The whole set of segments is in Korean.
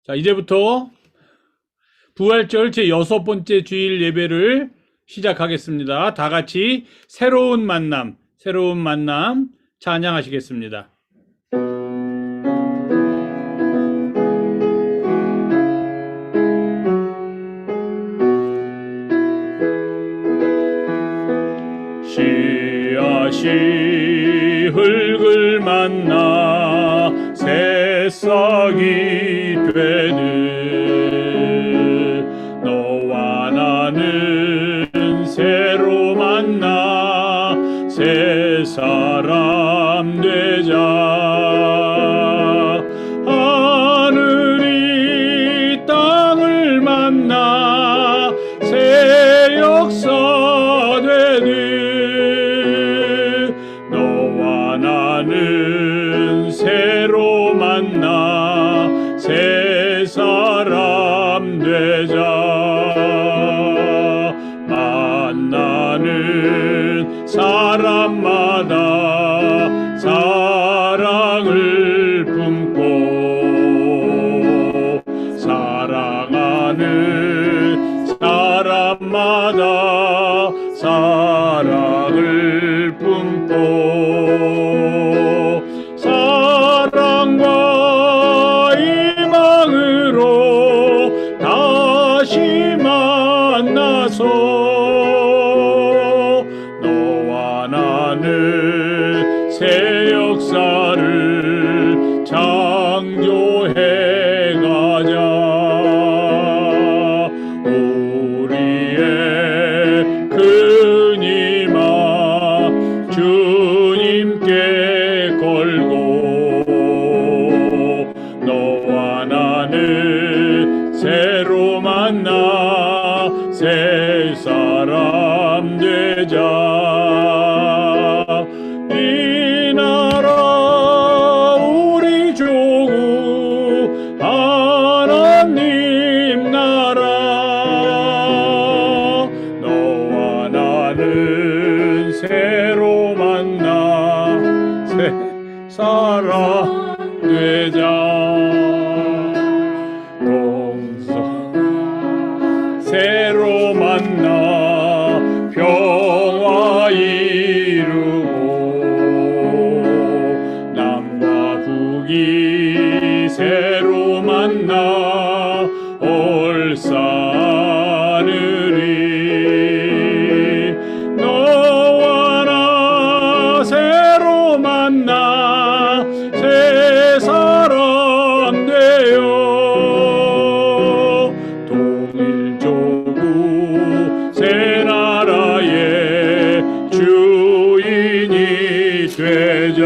자, 이제부터 부활절 제 6번째 주일 예배를 시작하겠습니다. 다 같이 새로운 만남 찬양하시겠습니다. 씨앗이 흙을 만나 새싹이 되듯 너와 나는 새로 만나 새 사람 되자. 하늘이 땅을 만나 새 역사 되듯 너와 나는 새로 만나 새 사람 되자. 만나는 사람마다 사랑을 품고 사랑하는 사람마다 사랑을 품고 사랑과 희망으로 다시 만나서 너와 나는 새 역사를 창조해 가자. 우리의 큰 희망 주님께 걸고 너와 나는 새로 만나 새 사람 되자. 이 나라 우리 조국 하나님 나라 너와 나는 새로 만나 새 사람 되자. 새로 만나 평화 이루고 남과 북이 새로 만나 올사느리 너와 나 새로 만나 새 사람 되어 새 나라의 주인이 되자.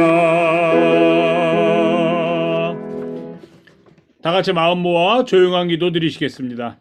다 같이 마음 모아 조용한 기도 드리시겠습니다.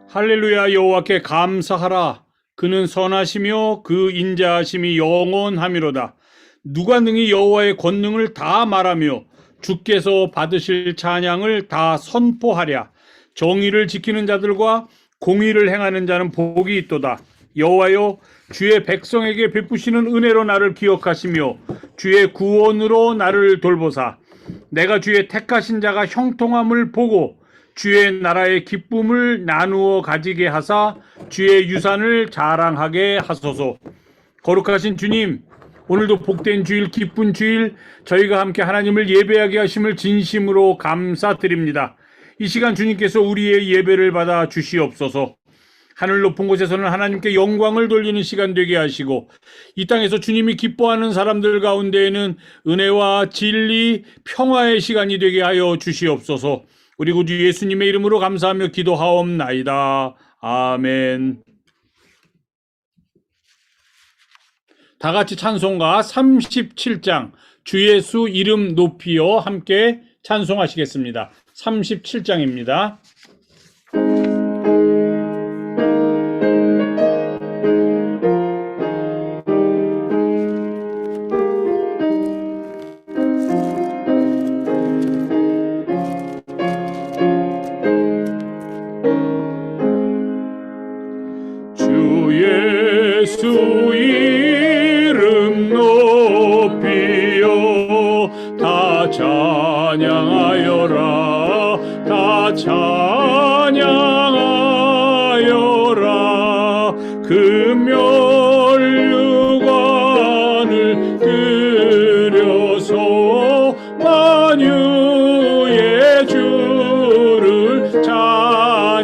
할렐루야. 여호와께 감사하라. 그는 선하시며 그 인자하심이 영원하미로다. 누가 능히 여호와의 권능을 다 말하며 주께서 받으실 찬양을 다 선포하랴. 정의를 지키는 자들과 공의를 행하는 자는 복이 있도다. 여호와여, 주의 백성에게 베푸시는 은혜로 나를 기억하시며 주의 구원으로 나를 돌보사. 내가 주의 택하신 자가 형통함을 보고 주의 나라의 기쁨을 나누어 가지게 하사 주의 유산을 자랑하게 하소서. 거룩하신 주님, 오늘도 복된 주일, 기쁜 주일, 저희가 함께 하나님을 예배하게 하심을 진심으로 감사드립니다. 이 시간 주님께서 우리의 예배를 받아 주시옵소서. 하늘 높은 곳에서는 하나님께 영광을 돌리는 시간 되게 하시고, 이 땅에서 주님이 기뻐하는 사람들 가운데에는 은혜와 진리, 평화의 시간이 되게 하여 주시옵소서. 우리 구주 예수님의 이름으로 감사하며 기도하옵나이다. 아멘. 다 같이 찬송가 37장 주 예수 이름 높이여 함께 찬송하시겠습니다. 37장입니다. 주 예수 이름 높이여 다 찬양하여라 다 찬양하여라 그 멸류관을 들여서 만유의 주를 찬양하세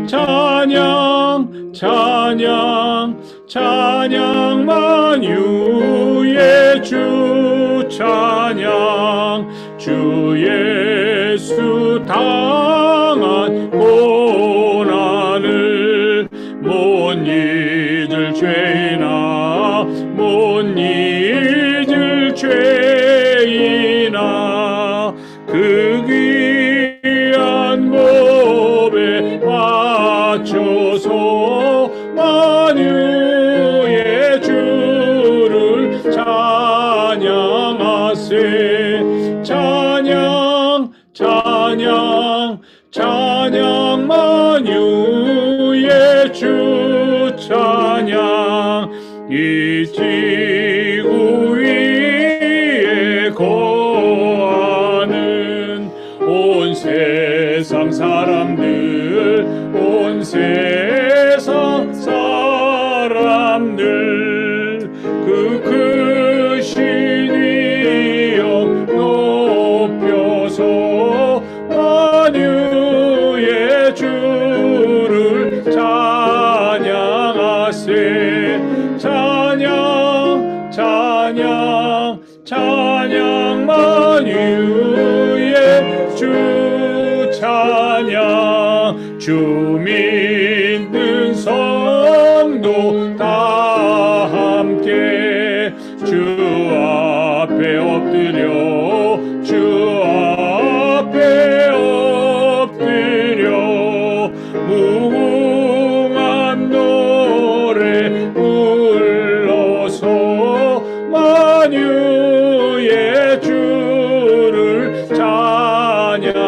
찬양 찬양 찬양 만유의 주 찬양 주 예수 당한 고난을 못 잊을 죄이나 못 잊을 죄이나 그 귀한 몸에 맞춰서 만유의 주를 찬양하세 찬양 찬양 찬양 만유의 주 찬양 이 지구 위에 거하는 온 세상 사람들 온 세상 사람들 그 크신 위엄 높여서 만유의 주를 찬양하세 찬양 찬양 찬양 만유의 주 찬양 주 믿는 성도 다 함께 주 앞에 엎드려 주 앞에 엎드려 무궁한 노래 불러서 만유의 주를 찬양하세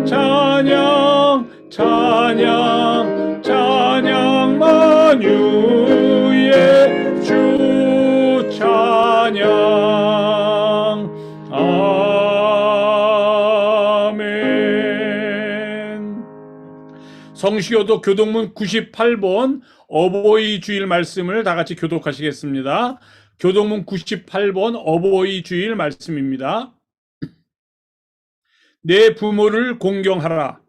찬양 찬양 찬양 만유의 주 찬양 아멘. 성시교도 교독문 98번 어버이 주일 말씀을 다 같이 교독하시겠습니다. 교독문 98번 어버이 주일 말씀입니다. 내 부모를 공경하라.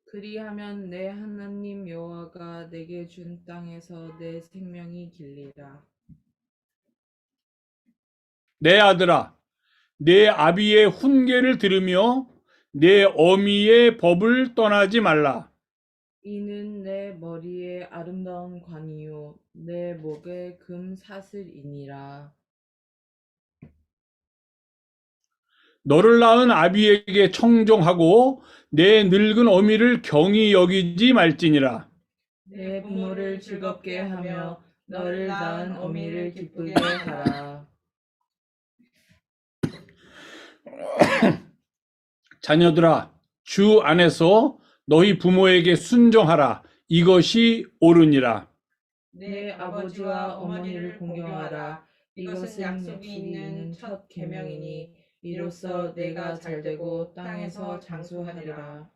그리하면 내 하나님 여호와가 내게 준 땅에서 내 생명이 길리라. 내 아들아, 내 아비의 훈계를 들으며 내 어미의 법을 떠나지 말라. 이는 내 머리에 아름다운 관이요 내 목에 금 사슬이니라. 너를 낳은 아비에게 청종하고 내 늙은 어미를 경히 여기지 말지니라. 내 부모를 즐겁게 하며 너를 낳은 어미를 기쁘게 하라. 자녀들아, 주 안에서 너희 부모에게 순종하라. 이것이 옳으니라. 내 아버지와 어머니를 공경하라. 이것은 약속이 있는 첫 계명이니 이로써 내가 잘되고 땅에서 장수하리라.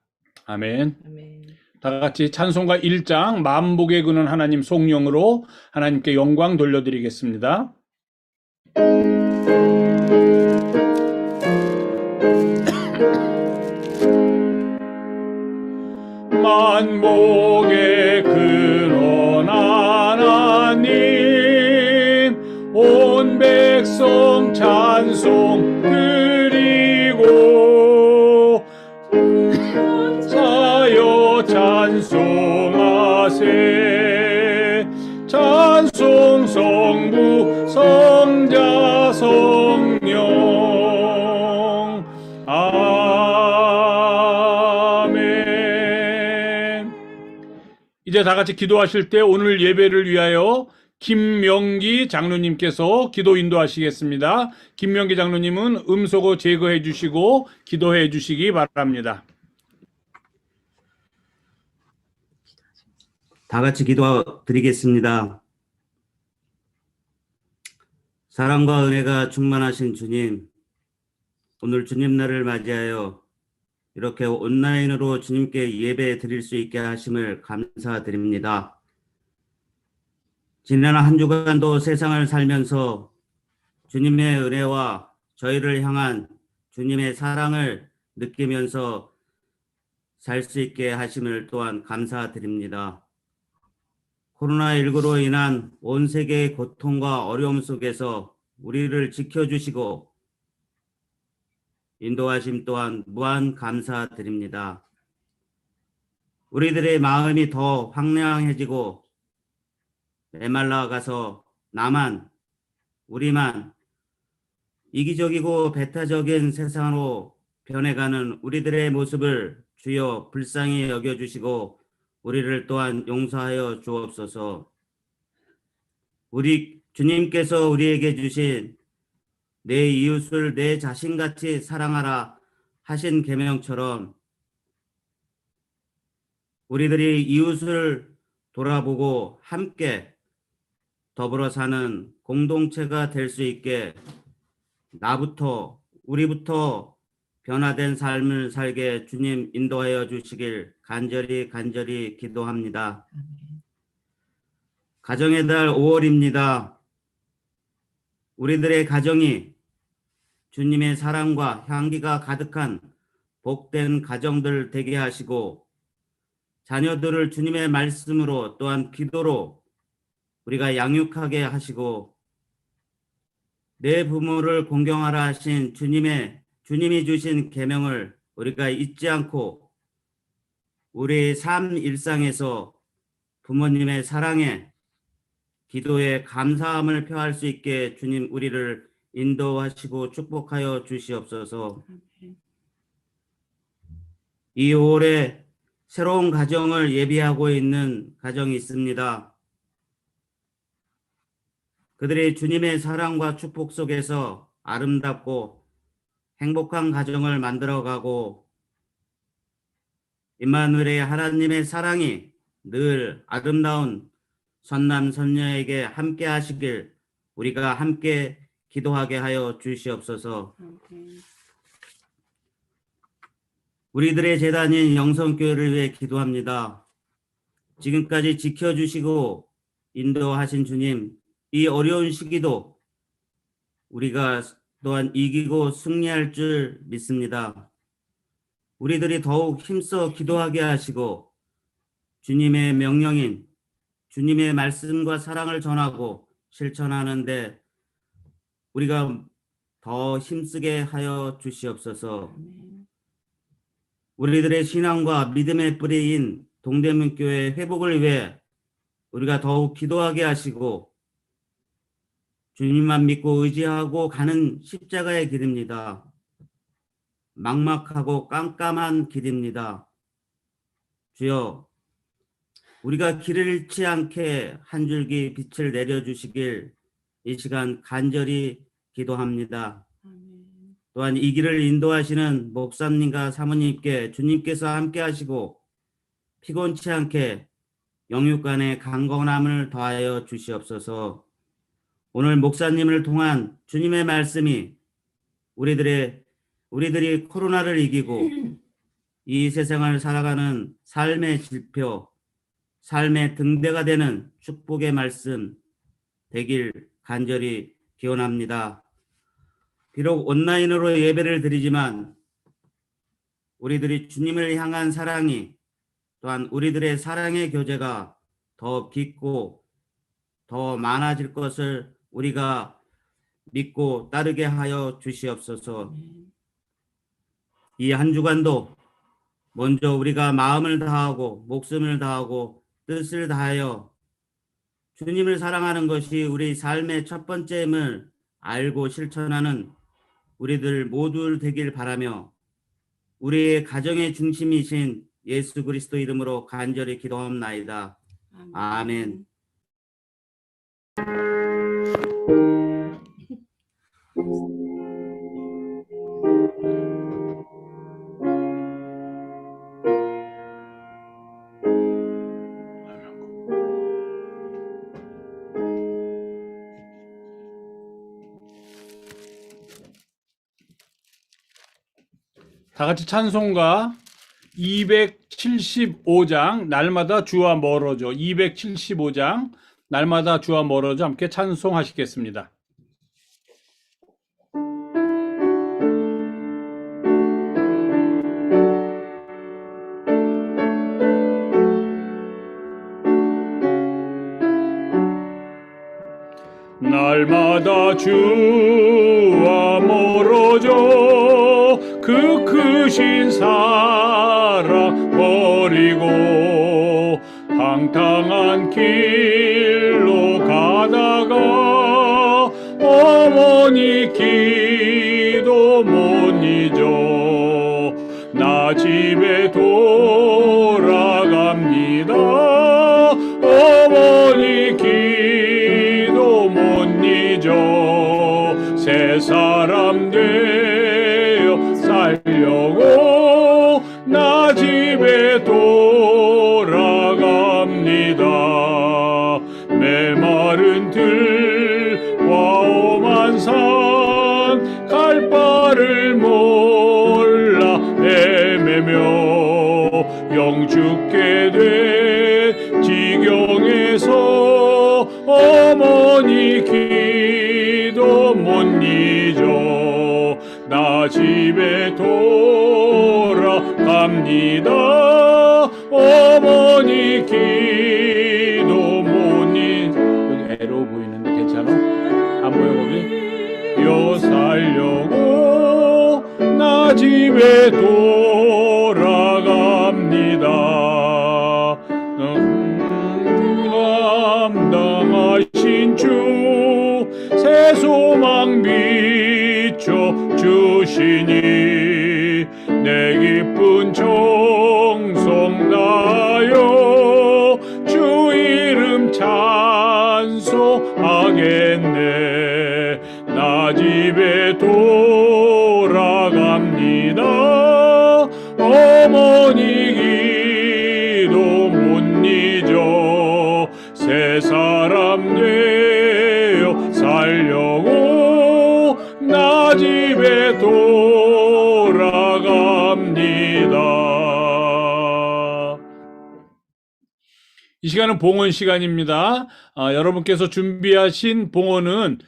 아멘. 아멘. 다 같이 찬송가 1장 만복의 근원 하나님 송영으로 하나님께 영광 돌려드리겠습니다. 만복의 근원 하나님 온 백성 찬송 드리고 일세 찬송 성부 성자 성령 아멘. 이제 다 같이 기도하실 때 오늘 예배를 위하여 김명기 장로님께서 기도 인도하시겠습니다. 김명기 장로님은 음소거 제거해 주시고 기도해 주시기 바랍니다. 다 같이 기도드리겠습니다. 사랑과 은혜가 충만하신 주님, 오늘 주님 날을 맞이하여 이렇게 온라인으로 주님께 예배 드릴 수 있게 하심을 감사드립니다. 지난 한 주간도 세상을 살면서 주님의 은혜와 저희를 향한 주님의 사랑을 느끼면서 살 수 있게 하심을 또한 감사드립니다. 코로나19로 인한 온 세계의 고통과 어려움 속에서 우리를 지켜주시고 인도하심 또한 무한 감사드립니다. 우리들의 마음이 더 황량해지고 메말라가서 나만, 우리만 이기적이고 배타적인 세상으로 변해가는 우리들의 모습을 주여 불쌍히 여겨주시고 우리를 또한 용서하여 주옵소서. 우리 주님께서 우리에게 주신 내 이웃을 내 자신같이 사랑하라 하신 계명처럼 우리들이 이웃을 돌아보고 함께 더불어 사는 공동체가 될 수 있게 나부터 우리부터 변화된 삶을 살게 주님 인도하여 주시길 간절히 기도합니다. 가정의 달 5월입니다. 우리들의 가정이 주님의 사랑과 향기가 가득한 복된 가정들 되게 하시고 자녀들을 주님의 말씀으로 또한 기도로 우리가 양육하게 하시고 내 부모를 공경하라 하신 주님이 주신 계명을 우리가 잊지 않고 우리의 삶 일상에서 부모님의 사랑에 기도에 감사함을 표할 수 있게 주님 우리를 인도하시고 축복하여 주시옵소서. 이 5월에 새로운 가정을 예비하고 있는 가정이 있습니다. 그들이 주님의 사랑과 축복 속에서 아름답고 행복한 가정을 만들어가고 임마누엘의 하나님의 사랑이 늘 아름다운 선남 선녀에게 함께 하시길 우리가 함께 기도하게 하여 주시옵소서. 우리들의 재단인 영성교회를 위해 기도합니다. 지금까지 지켜주시고 인도하신 주님, 이 어려운 시기도 우리가 또한 이기고 승리할 줄 믿습니다. 우리들이 더욱 힘써 기도하게 하시고 주님의 명령인 주님의 말씀과 사랑을 전하고 실천하는데 우리가 더 힘쓰게 하여 주시옵소서. 우리들의 신앙과 믿음의 뿌리인 동대문교회 회복을 위해 우리가 더욱 기도하게 하시고 주님만 믿고 의지하고 가는 십자가의 길입니다. 막막하고 깜깜한 길입니다. 주여, 우리가 길을 잃지 않게 한 줄기 빛을 내려주시길 이 시간 간절히 기도합니다. 또한 이 길을 인도하시는 목사님과 사모님께 주님께서 함께 하시고 피곤치 않게 영육간의 강건함을 더하여 주시옵소서. 오늘 목사님을 통한 주님의 말씀이 우리들이 코로나를 이기고 이 세상을 살아가는 삶의 지표, 삶의 등대가 되는 축복의 말씀 되길 간절히 기원합니다. 비록 온라인으로 예배를 드리지만 우리들이 주님을 향한 사랑이 또한 우리들의 사랑의 교제가 더 깊고 더 많아질 것을 우리가 믿고 따르게 하여 주시옵소서. 이 한 주간도 먼저 우리가 마음을 다하고 목숨을 다하고 뜻을 다하여 주님을 사랑하는 것이 우리 삶의 첫 번째임을 알고 실천하는 우리들 모두 되길 바라며 우리의 가정의 중심이신 예수 그리스도 이름으로 간절히 기도합나이다. 아멘. 다 같이 찬송가 275장 날마다 주와 멀어져 275장 날마다 주와 멀어져 함께 찬송하시겠습니다. 날마다 주와 멀어져 그 크신 사랑 버리고 방탕한 길로 가다가 어머니 기도 못 잊어 나 집에 돌아갑니다. 어머니 기도 못 잊어 새 사람 되어 살려고 나 집에 돌아갑니다. 메마른 들과 험한 산 갈 바를 몰라 헤매며 영 죽게 된 지경에서 어머니 기도 못 잊어 나 집에 돌아갑니다. 어머니 기도 못 잊어 여기 애로 보이는데 괜찮아? 안 보여 거기? 여 살려고 나 집에 돌아갑니다. 감당하신 주 새 소망 비춰 주시니 내 기쁜 정성 다하여 주 이름 찬송하겠네. 나 집에 돌아갑니다. 어머니 기도 못 잊어 새 사람 되어 살려고 나 집에 돌아갑니다. 이 시간은 봉헌 시간입니다. 여러분께서 준비하신 봉헌은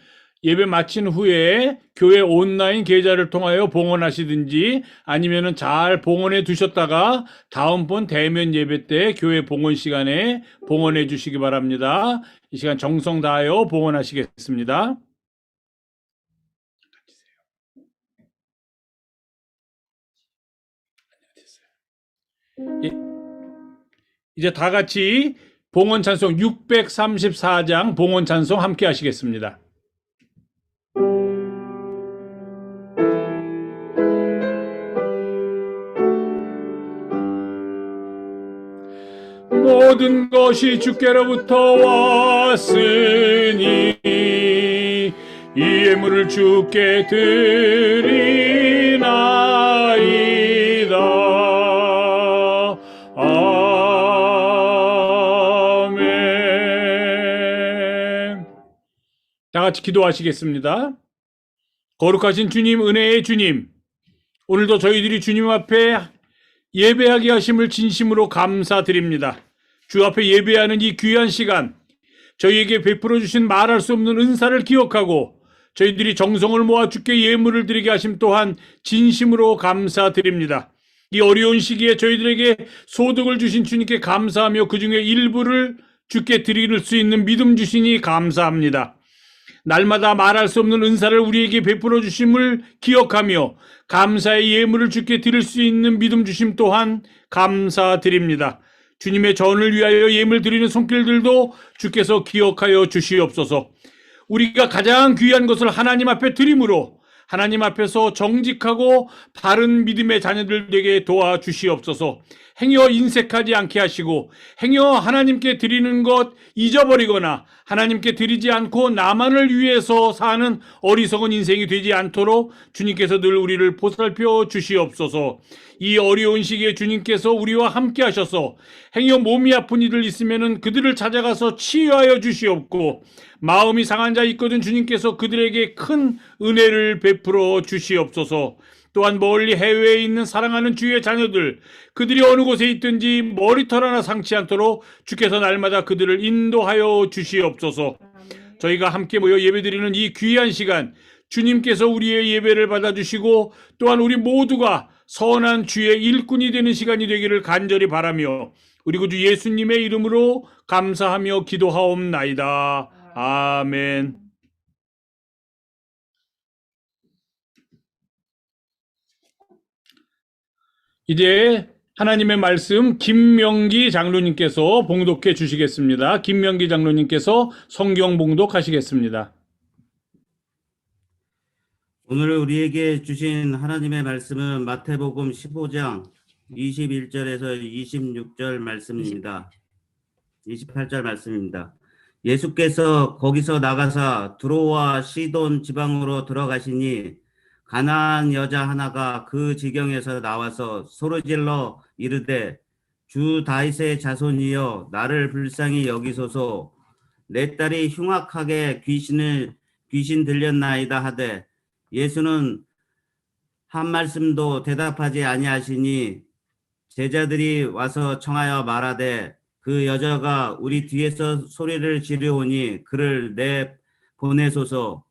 예배 마친 후에 교회 온라인 계좌를 통하여 봉헌하시든지 아니면은 잘 봉헌해 두셨다가 다음번 대면 예배 때 교회 봉헌 시간에 봉헌해 주시기 바랍니다. 이 시간 정성 다하여 봉헌하시겠습니다. 이제 다 같이 봉헌 찬송 634장 봉헌 찬송 함께 하시겠습니다. 모든 것이 주께로부터 왔으니 이 예물을 주께 드리나이다. 아멘. 다 같이 기도하시겠습니다. 거룩하신 주님, 은혜의 주님, 오늘도 저희들이 주님 앞에 예배하게 하심을 진심으로 감사드립니다. 주 앞에 예배하는 이 귀한 시간, 저희에게 베풀어 주신 말할 수 없는 은사를 기억하고 저희들이 정성을 모아 주께 예물을 드리게 하심 또한 진심으로 감사드립니다. 이 어려운 시기에 저희들에게 소득을 주신 주님께 감사하며 그 중에 일부를 주께 드릴 수 있는 믿음 주시니 감사합니다. 날마다 말할 수 없는 은사를 우리에게 베풀어 주심을 기억하며 감사의 예물을 주께 드릴 수 있는 믿음 주심 또한 감사드립니다. 주님의 전을 위하여 예물 드리는 손길들도 주께서 기억하여 주시옵소서. 우리가 가장 귀한 것을 하나님 앞에 드림으로 하나님 앞에서 정직하고 바른 믿음의 자녀들 되게 도와주시옵소서. 행여 인색하지 않게 하시고 행여 하나님께 드리는 것 잊어버리거나 하나님께 드리지 않고 나만을 위해서 사는 어리석은 인생이 되지 않도록 주님께서 늘 우리를 보살펴 주시옵소서. 이 어려운 시기에 주님께서 우리와 함께 하셔서 행여 몸이 아픈 이들 있으면 그들을 찾아가서 치유하여 주시옵고 마음이 상한 자 있거든 주님께서 그들에게 큰 은혜를 베풀어 주시옵소서. 또한 멀리 해외에 있는 사랑하는 주의 자녀들 그들이 어느 곳에 있든지 머리털 하나 상치 않도록 주께서 날마다 그들을 인도하여 주시옵소서. 저희가 함께 모여 예배드리는 이 귀한 시간 주님께서 우리의 예배를 받아주시고 또한 우리 모두가 선한 주의 일꾼이 되는 시간이 되기를 간절히 바라며 우리 구주 예수님의 이름으로 감사하며 기도하옵나이다. 아멘. 이제 하나님의 말씀 김명기 장로님께서 봉독해 주시겠습니다. 김명기 장로님께서 성경 봉독하시겠습니다. 오늘 우리에게 주신 하나님의 말씀은 마태복음 15장 21절에서 26절 말씀입니다. 28절 말씀입니다. 예수께서 거기서 나가사 두로와 시돈 지방으로 들어가시니 가나안 여자 하나가 그 지경에서 나와서 소리질러 이르되 주 다윗의 자손이여 나를 불쌍히 여기소서 내 딸이 흉악하게 귀신 들렸나이다 하되 예수는 한 말씀도 대답하지 아니하시니 제자들이 와서 청하여 말하되 그 여자가 우리 뒤에서 소리를 지르오니 그를 내 보내소서.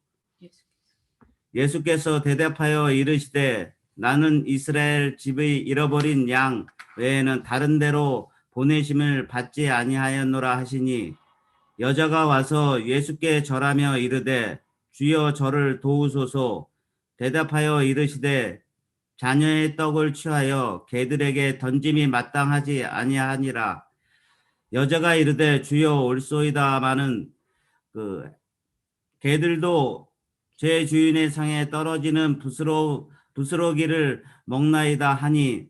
예수께서 대답하여 이르시되 나는 이스라엘 집의 잃어버린 양 외에는 다른 데로 보내심을 받지 아니하였노라 하시니 여자가 와서 예수께 절하며 이르되 주여 저를 도우소서. 대답하여 이르시되 자녀의 떡을 취하여 개들에게 던짐이 마땅하지 아니하니라. 여자가 이르되 주여 올소이다마는 개들도 제 주인의 상에 떨어지는 부스러기를 먹나이다 하니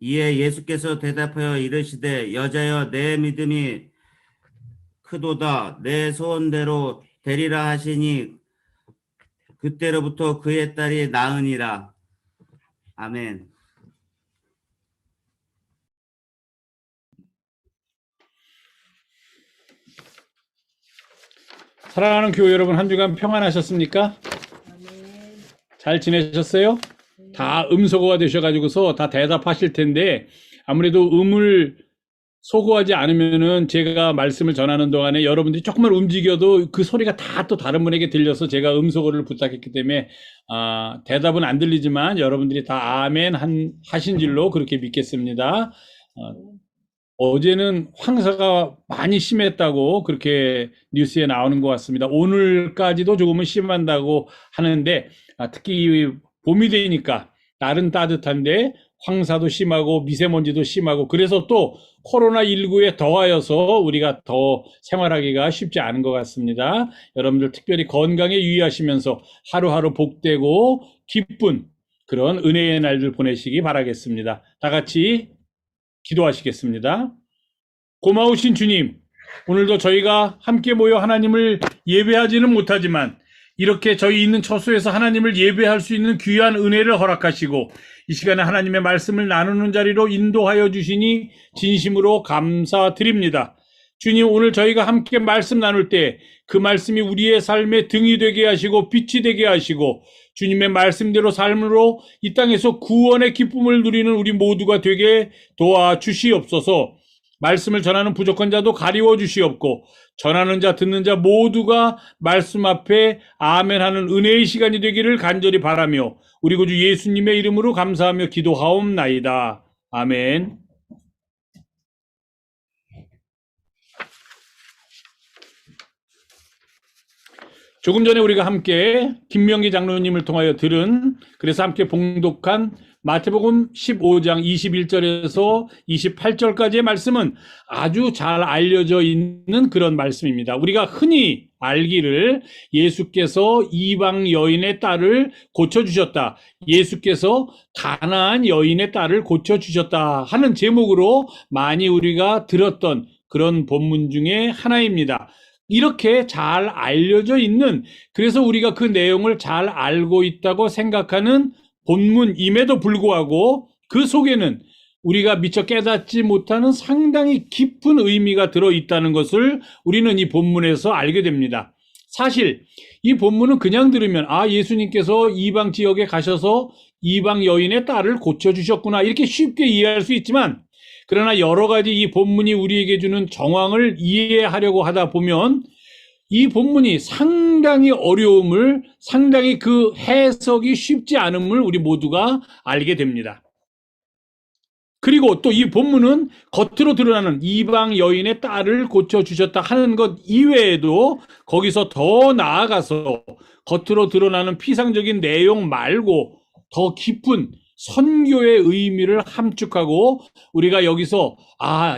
이에 예수께서 대답하여 이르시되 여자여 내 믿음이 크도다 내 소원대로 되리라 하시니 그때로부터 그의 딸이 나으니라. 아멘. 사랑하는 교회 여러분 한 주간 평안하셨습니까? 잘 지내셨어요? 다 음소거가 되셔가지고서 다 대답하실 텐데 아무래도 음을 소거하지 않으면은 제가 말씀을 전하는 동안에 여러분들이 조금만 움직여도 그 소리가 다 또 다른 분에게 들려서 제가 음소거를 부탁했기 때문에 대답은 안 들리지만 여러분들이 다 아멘 하신 줄로 그렇게 믿겠습니다. 어제는 황사가 많이 심했다고 그렇게 뉴스에 나오는 것 같습니다. 오늘까지도 조금은 심한다고 하는데 특히 봄이 되니까 날은 따뜻한데 황사도 심하고 미세먼지도 심하고 그래서 또 코로나19에 더하여서 우리가 더 생활하기가 쉽지 않은 것 같습니다. 여러분들 특별히 건강에 유의하시면서 하루하루 복되고 기쁜 그런 은혜의 날들 보내시기 바라겠습니다. 다 같이 기도하시겠습니다. 고마우신 주님, 오늘도 저희가 함께 모여 하나님을 예배하지는 못하지만 이렇게 저희 있는 처소에서 하나님을 예배할 수 있는 귀한 은혜를 허락하시고 이 시간에 하나님의 말씀을 나누는 자리로 인도하여 주시니 진심으로 감사드립니다. 주님, 오늘 저희가 함께 말씀 나눌 때 그 말씀이 우리의 삶의 등이 되게 하시고 빛이 되게 하시고 주님의 말씀대로 삶으로 이 땅에서 구원의 기쁨을 누리는 우리 모두가 되게 도와주시옵소서. 말씀을 전하는 부족한 자도 가리워 주시옵고 전하는 자 듣는 자 모두가 말씀 앞에 아멘하는 은혜의 시간이 되기를 간절히 바라며 우리 구주 예수님의 이름으로 감사하며 기도하옵나이다. 아멘. 조금 전에 우리가 함께 김명기 장로님을 통하여 들은, 그래서 함께 봉독한 마태복음 15장 21절에서 28절까지의 말씀은 아주 잘 알려져 있는 그런 말씀입니다. 우리가 흔히 알기를 예수께서 이방 여인의 딸을 고쳐주셨다, 예수께서 가나안 여인의 딸을 고쳐주셨다 하는 제목으로 많이 우리가 들었던 그런 본문 중에 하나입니다. 이렇게 잘 알려져 있는, 그래서 우리가 그 내용을 잘 알고 있다고 생각하는 본문임에도 불구하고 그 속에는 우리가 미처 깨닫지 못하는 상당히 깊은 의미가 들어있다는 것을 우리는 이 본문에서 알게 됩니다. 사실 이 본문은 그냥 들으면 예수님께서 이방 지역에 가셔서 이방 여인의 딸을 고쳐주셨구나 이렇게 쉽게 이해할 수 있지만, 그러나 여러 가지 이 본문이 우리에게 주는 정황을 이해하려고 하다 보면 이 본문이 상당히 어려움을, 상당히 그 해석이 쉽지 않음을 우리 모두가 알게 됩니다. 그리고 또 이 본문은 겉으로 드러나는 이방 여인의 딸을 고쳐주셨다 하는 것 이외에도 거기서 더 나아가서 겉으로 드러나는 피상적인 내용 말고 더 깊은 선교의 의미를 함축하고, 우리가 여기서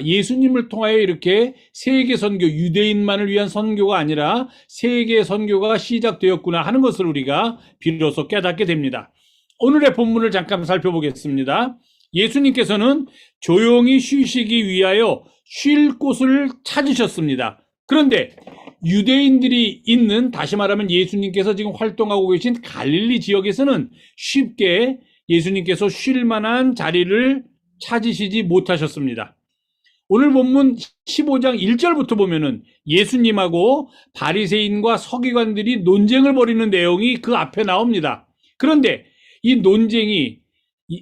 예수님을 통하여 이렇게 세계 선교, 유대인만을 위한 선교가 아니라 세계 선교가 시작되었구나 하는 것을 우리가 비로소 깨닫게 됩니다. 오늘의 본문을 잠깐 살펴보겠습니다. 예수님께서는 조용히 쉬시기 위하여 쉴 곳을 찾으셨습니다. 그런데 유대인들이 있는, 다시 말하면 예수님께서 지금 활동하고 계신 갈릴리 지역에서는 쉽게 예수님께서 쉴 만한 자리를 찾으시지 못하셨습니다. 오늘 본문 15장 1절부터 보면은 예수님하고 바리새인과 서기관들이 논쟁을 벌이는 내용이 그 앞에 나옵니다. 그런데 이 논쟁이,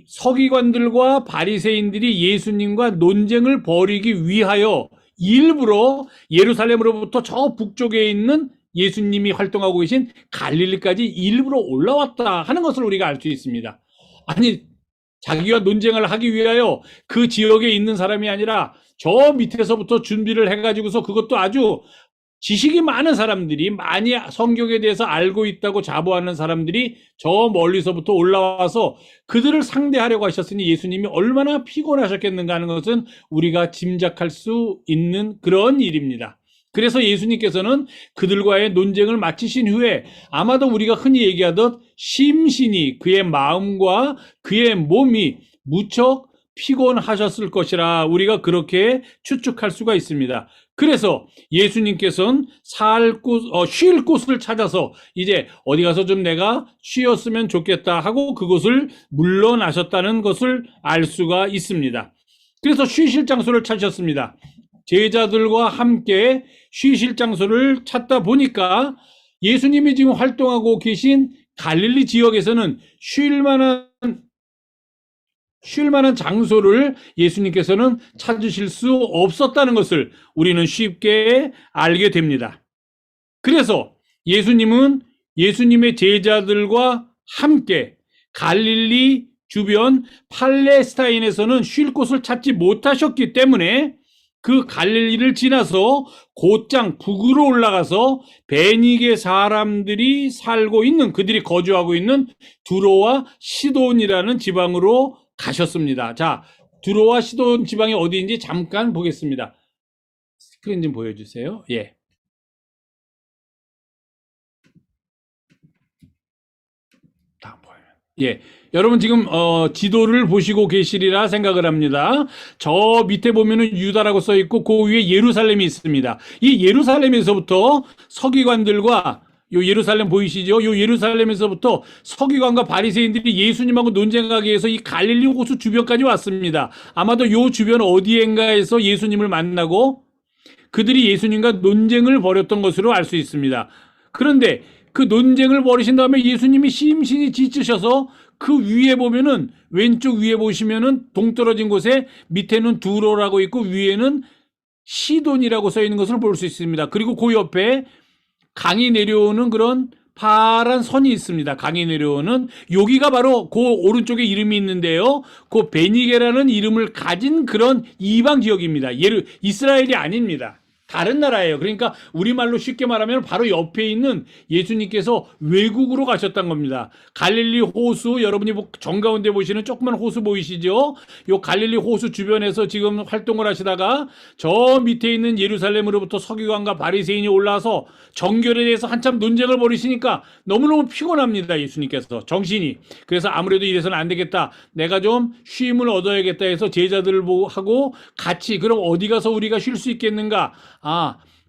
서기관들과 바리새인들이 예수님과 논쟁을 벌이기 위하여 일부러 예루살렘으로부터 저 북쪽에 있는 예수님이 활동하고 계신 갈릴리까지 일부러 올라왔다 하는 것을 우리가 알 수 있습니다. 아니, 자기와 논쟁을 하기 위하여 그 지역에 있는 사람이 아니라 저 밑에서부터 준비를 해가지고서, 그것도 아주 지식이 많은 사람들이, 많이 성경에 대해서 알고 있다고 자부하는 사람들이 저 멀리서부터 올라와서 그들을 상대하려고 하셨으니 예수님이 얼마나 피곤하셨겠는가 하는 것은 우리가 짐작할 수 있는 그런 일입니다. 그래서 예수님께서는 그들과의 논쟁을 마치신 후에 아마도 우리가 흔히 얘기하듯 심신이, 그의 마음과 그의 몸이 무척 피곤하셨을 것이라 우리가 그렇게 추측할 수가 있습니다. 그래서 예수님께서는 쉴 곳을 찾아서 이제 어디 가서 좀 내가 쉬었으면 좋겠다 하고 그곳을 물러나셨다는 것을 알 수가 있습니다. 그래서 쉬실 장소를 찾으셨습니다. 제자들과 함께 쉬실 장소를 찾다 보니까 예수님이 지금 활동하고 계신 갈릴리 지역에서는 쉴 만한 장소를 예수님께서는 찾으실 수 없었다는 것을 우리는 쉽게 알게 됩니다. 그래서 예수님은 예수님의 제자들과 함께 갈릴리 주변 팔레스타인에서는 쉴 곳을 찾지 못하셨기 때문에 그 갈릴리를 지나서 곧장 북으로 올라가서 베니게 사람들이 살고 있는, 그들이 거주하고 있는 두로와 시돈이라는 지방으로 가셨습니다. 자, 두로와 시돈 지방이 어디인지 잠깐 보겠습니다. 스크린 좀 보여주세요. 예. 다 보여요. 예. 여러분 지금 지도를 보시고 계시리라 생각을 합니다. 저 밑에 보면은 유다라고 써 있고 그 위에 예루살렘이 있습니다. 이 예루살렘에서부터 서기관들과, 요 예루살렘 보이시죠? 요 예루살렘에서부터 서기관과 바리새인들이 예수님하고 논쟁하기 위해서 이 갈릴리 호수 주변까지 왔습니다. 아마도 요 주변 어디엔가에서 예수님을 만나고 그들이 예수님과 논쟁을 벌였던 것으로 알 수 있습니다. 그런데 그 논쟁을 벌이신 다음에 예수님이 심신이 지치셔서 그 위에 보면은, 왼쪽 위에 보시면은 동떨어진 곳에 밑에는 두로라고 있고 위에는 시돈이라고 써 있는 것을 볼 수 있습니다. 그리고 그 옆에 강이 내려오는 그런 파란 선이 있습니다. 강이 내려오는, 여기가 바로 그 오른쪽에 이름이 있는데요, 그 베니게라는 이름을 가진 그런 이방 지역입니다. 이스라엘이 아닙니다. 다른 나라예요. 그러니까 우리말로 쉽게 말하면 바로 옆에 있는 예수님께서 외국으로 가셨던 겁니다. 갈릴리 호수, 여러분이 정가운데 보시는 조그만 호수 보이시죠? 요 갈릴리 호수 주변에서 지금 활동을 하시다가 저 밑에 있는 예루살렘으로부터 서기관과 바리새인이 올라와서 정결에 대해서 한참 논쟁을 벌이시니까 너무너무 피곤합니다. 예수님께서 정신이. 그래서 아무래도 이래서는 안 되겠다. 내가 좀 쉼을 얻어야겠다 해서 제자들을 하고 같이 그럼 어디 가서 우리가 쉴 수 있겠는가?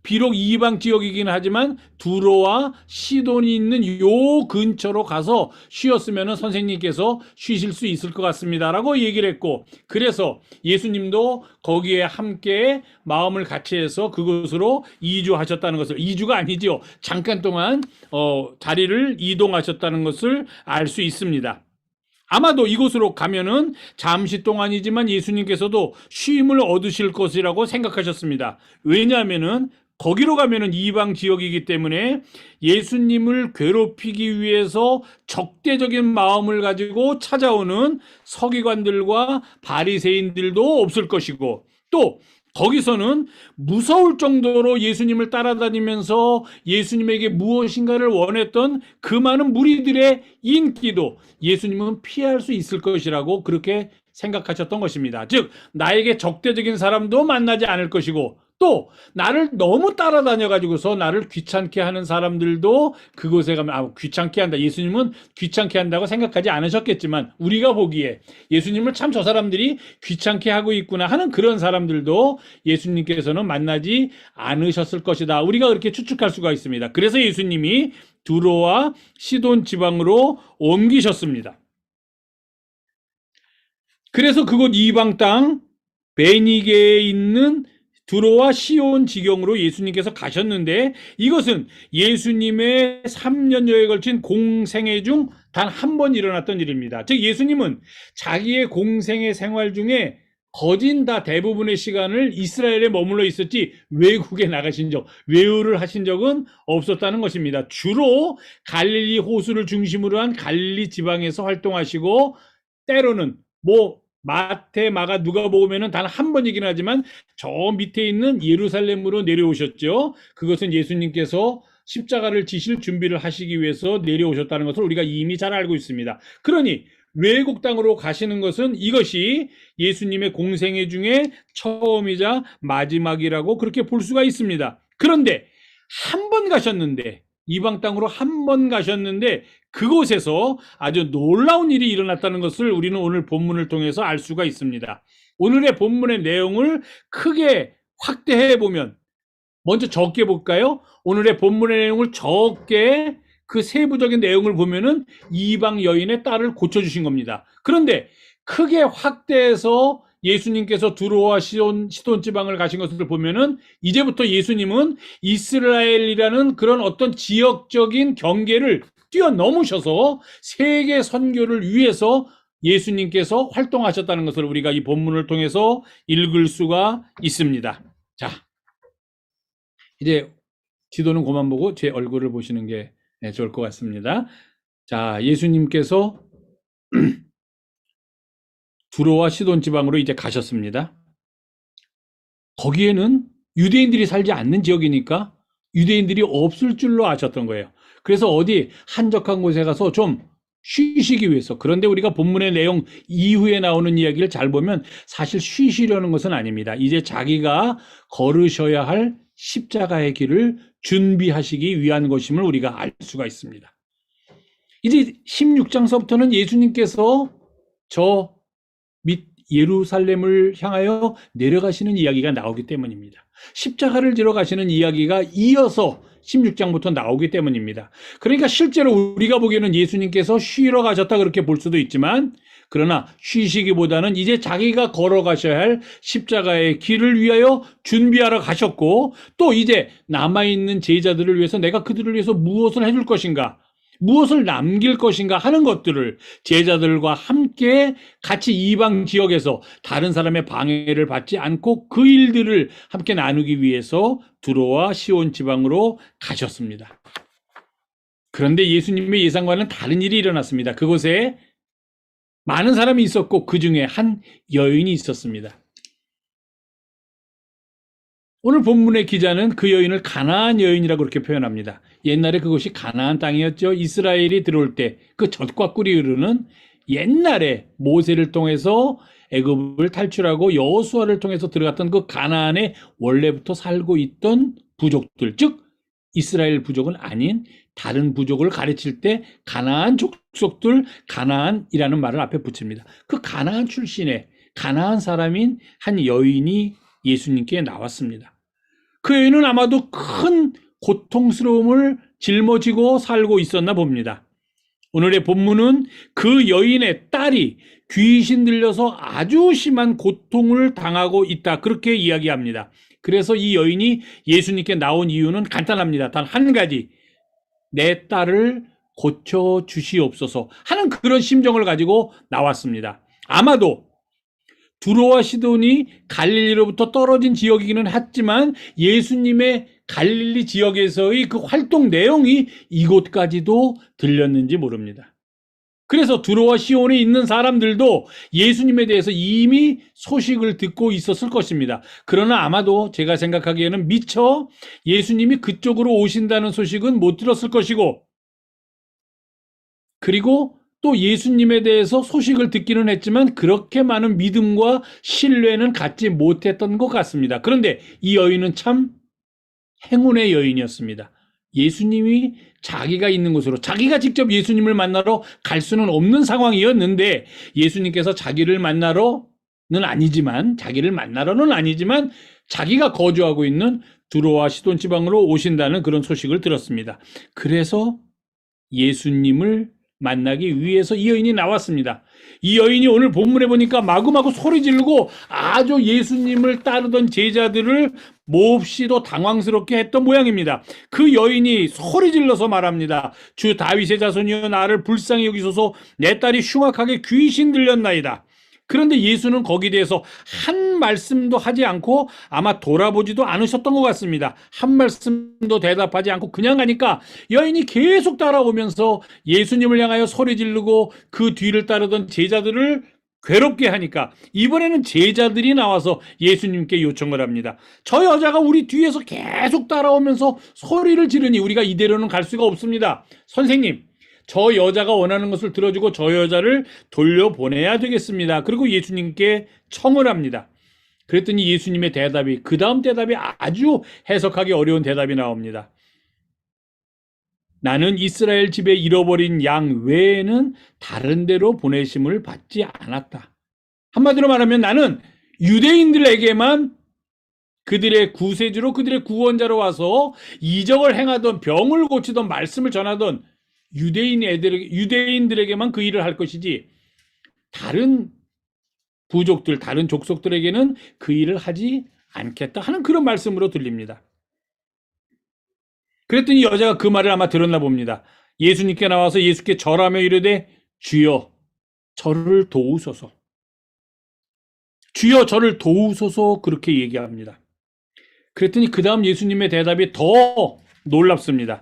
비록 이방 지역이긴 하지만 두로와 시돈이 있는 요 근처로 가서 쉬었으면 선생님께서 쉬실 수 있을 것 같습니다라고 얘기를 했고, 그래서 예수님도 거기에 함께 마음을 같이 해서 그곳으로 이주하셨다는 것을, 이주가 아니죠, 잠깐 동안 자리를 이동하셨다는 것을 알 수 있습니다. 아마도 이곳으로 가면은 잠시 동안이지만 예수님께서도 쉼을 얻으실 것이라고 생각하셨습니다. 왜냐하면은 거기로 가면은 이방 지역이기 때문에 예수님을 괴롭히기 위해서 적대적인 마음을 가지고 찾아오는 서기관들과 바리새인들도 없을 것이고, 또 거기서는 무서울 정도로 예수님을 따라다니면서 예수님에게 무엇인가를 원했던 그 많은 무리들의 인기도 예수님은 피할 수 있을 것이라고 그렇게 생각하셨던 것입니다. 즉, 나에게 적대적인 사람도 만나지 않을 것이고, 또 나를 너무 따라다녀가지고서 나를 귀찮게 하는 사람들도 그곳에 가면 귀찮게 한다. 예수님은 귀찮게 한다고 생각하지 않으셨겠지만 우리가 보기에 예수님을 참 저 사람들이 귀찮게 하고 있구나 하는 그런 사람들도 예수님께서는 만나지 않으셨을 것이다. 우리가 그렇게 추측할 수가 있습니다. 그래서 예수님이 두로와 시돈 지방으로 옮기셨습니다. 그래서 그곳 이방 땅 베니게에 있는 두로와 시온 지경으로 예수님께서 가셨는데, 이것은 예수님의 3년여에 걸친 공생애 중 단 한 번 일어났던 일입니다. 즉 예수님은 자기의 공생애 생활 중에 거진 다 대부분의 시간을 이스라엘에 머물러 있었지 외국에 나가신 적, 외유를 하신 적은 없었다는 것입니다. 주로 갈릴리 호수를 중심으로 한 갈릴리 지방에서 활동하시고, 때로는 마태, 마가, 누가복음에는 단 한 번이긴 하지만 저 밑에 있는 예루살렘으로 내려오셨죠. 그것은 예수님께서 십자가를 지실 준비를 하시기 위해서 내려오셨다는 것을 우리가 이미 잘 알고 있습니다. 그러니 외국 땅으로 가시는 것은 이것이 예수님의 공생애 중에 처음이자 마지막이라고 그렇게 볼 수가 있습니다. 그런데 한 번 가셨는데, 이방 땅으로 한 번 가셨는데 그곳에서 아주 놀라운 일이 일어났다는 것을 우리는 오늘 본문을 통해서 알 수가 있습니다. 오늘의 본문의 내용을 크게 확대해 보면, 먼저 적게 볼까요? 오늘의 본문의 내용을 적게, 그 세부적인 내용을 보면은 이방 여인의 딸을 고쳐주신 겁니다. 그런데 크게 확대해서 예수님께서 두로와 시돈 지방을 가신 것을 보면은 이제부터 예수님은 이스라엘이라는 그런 어떤 지역적인 경계를 뛰어넘으셔서 세계 선교를 위해서 예수님께서 활동하셨다는 것을 우리가 이 본문을 통해서 읽을 수가 있습니다. 자, 이제 지도는 그만 보고 제 얼굴을 보시는 게 좋을 것 같습니다. 자, 예수님께서 두로와 시돈 지방으로 이제 가셨습니다. 거기에는 유대인들이 살지 않는 지역이니까 유대인들이 없을 줄로 아셨던 거예요. 그래서 어디 한적한 곳에 가서 좀 쉬시기 위해서. 그런데 우리가 본문의 내용 이후에 나오는 이야기를 잘 보면 사실 쉬시려는 것은 아닙니다. 이제 자기가 걸으셔야 할 십자가의 길을 준비하시기 위한 것임을 우리가 알 수가 있습니다. 이제 16장서부터는 예수님께서 저 예루살렘을 향하여 내려가시는 이야기가 나오기 때문입니다. 십자가를 지러 가시는 이야기가 이어서 16장부터 나오기 때문입니다. 그러니까 실제로 우리가 보기에는 예수님께서 쉬러 가셨다 그렇게 볼 수도 있지만, 그러나 쉬시기보다는 이제 자기가 걸어가셔야 할 십자가의 길을 위하여 준비하러 가셨고, 또 이제 남아있는 제자들을 위해서 내가 그들을 위해서 무엇을 해줄 것인가, 무엇을 남길 것인가 하는 것들을 제자들과 함께 같이 이방 지역에서 다른 사람의 방해를 받지 않고 그 일들을 함께 나누기 위해서 두로와 시온 지방으로 가셨습니다. 그런데 예수님의 예상과는 다른 일이 일어났습니다. 그곳에 많은 사람이 있었고 그 중에 한 여인이 있었습니다. 오늘 본문의 기자는 그 여인을 가나안 여인이라고 그렇게 표현합니다. 옛날에 그것이 가나안 땅이었죠. 이스라엘이 들어올 때 그 젖과 꿀이 흐르는 옛날에 모세를 통해서 애굽을 탈출하고 여호수아를 통해서 들어갔던 그 가나안에 원래부터 살고 있던 부족들, 즉 이스라엘 부족은 아닌 다른 부족을 가르칠 때 가나안 족속들, 가나안이라는 말을 앞에 붙입니다. 그 가나안 출신의 가나안 사람인 한 여인이 예수님께 나왔습니다. 그 여인은 아마도 큰 고통스러움을 짊어지고 살고 있었나 봅니다. 오늘의 본문은 그 여인의 딸이 귀신 들려서 아주 심한 고통을 당하고 있다, 그렇게 이야기합니다. 그래서 이 여인이 예수님께 나온 이유는 간단합니다. 단 한 가지, 내 딸을 고쳐 주시옵소서 하는 그런 심정을 가지고 나왔습니다. 아마도 두로와 시돈이 갈릴리로부터 떨어진 지역이기는 했지만 예수님의 갈릴리 지역에서의 그 활동 내용이 이곳까지도 들렸는지 모릅니다. 그래서 두로와 시온에 있는 사람들도 예수님에 대해서 이미 소식을 듣고 있었을 것입니다. 그러나 아마도 제가 생각하기에는 미처 예수님이 그쪽으로 오신다는 소식은 못 들었을 것이고, 그리고 또 예수님에 대해서 소식을 듣기는 했지만 그렇게 많은 믿음과 신뢰는 갖지 못했던 것 같습니다. 그런데 이 여인은 참 행운의 여인이었습니다. 예수님이 자기가 있는 곳으로, 자기가 직접 예수님을 만나러 갈 수는 없는 상황이었는데 예수님께서 자기를 만나러는 아니지만 자기가 거주하고 있는 두로와 시돈 지방으로 오신다는 그런 소식을 들었습니다. 그래서 예수님을 만나기 위해서 이 여인이 나왔습니다. 이 여인이 오늘 본문에 보니까 마구마구 소리 지르고 아주 예수님을 따르던 제자들을 몹시도 당황스럽게 했던 모양입니다. 그 여인이 소리 질러서 말합니다. 주 다윗의 자손이여 나를 불쌍히 여기소서, 내 딸이 흉악하게 귀신 들렸나이다. 그런데 예수는 거기에 대해서 한 말씀도 하지 않고 아마 돌아보지도 않으셨던 것 같습니다. 한 말씀도 대답하지 않고 그냥 가니까 여인이 계속 따라오면서 예수님을 향하여 소리 지르고 그 뒤를 따르던 제자들을 괴롭게 하니까 이번에는 제자들이 나와서 예수님께 요청을 합니다. 저 여자가 우리 뒤에서 계속 따라오면서 소리를 지르니 우리가 이대로는 갈 수가 없습니다. 선생님, 저 여자가 원하는 것을 들어주고 저 여자를 돌려보내야 되겠습니다. 그리고 예수님께 청을 합니다. 그랬더니 예수님의 대답이, 그 다음 대답이 아주 해석하기 어려운 대답이 나옵니다. 나는 이스라엘 집에 잃어버린 양 외에는 다른 데로 보내심을 받지 않았다. 한마디로 말하면 나는 유대인들에게만 그들의 구세주로, 그들의 구원자로 와서 이적을 행하던, 병을 고치던, 말씀을 전하던 유대인들에게만 그 일을 할 것이지 다른 부족들, 다른 족속들에게는 그 일을 하지 않겠다 하는 그런 말씀으로 들립니다. 그랬더니 여자가 그 말을 아마 들었나 봅니다. 예수님께 나와서 예수께 절하며 이르되 주여 저를 도우소서. 주여 저를 도우소서, 그렇게 얘기합니다. 그랬더니 그 다음 예수님의 대답이 더 놀랍습니다.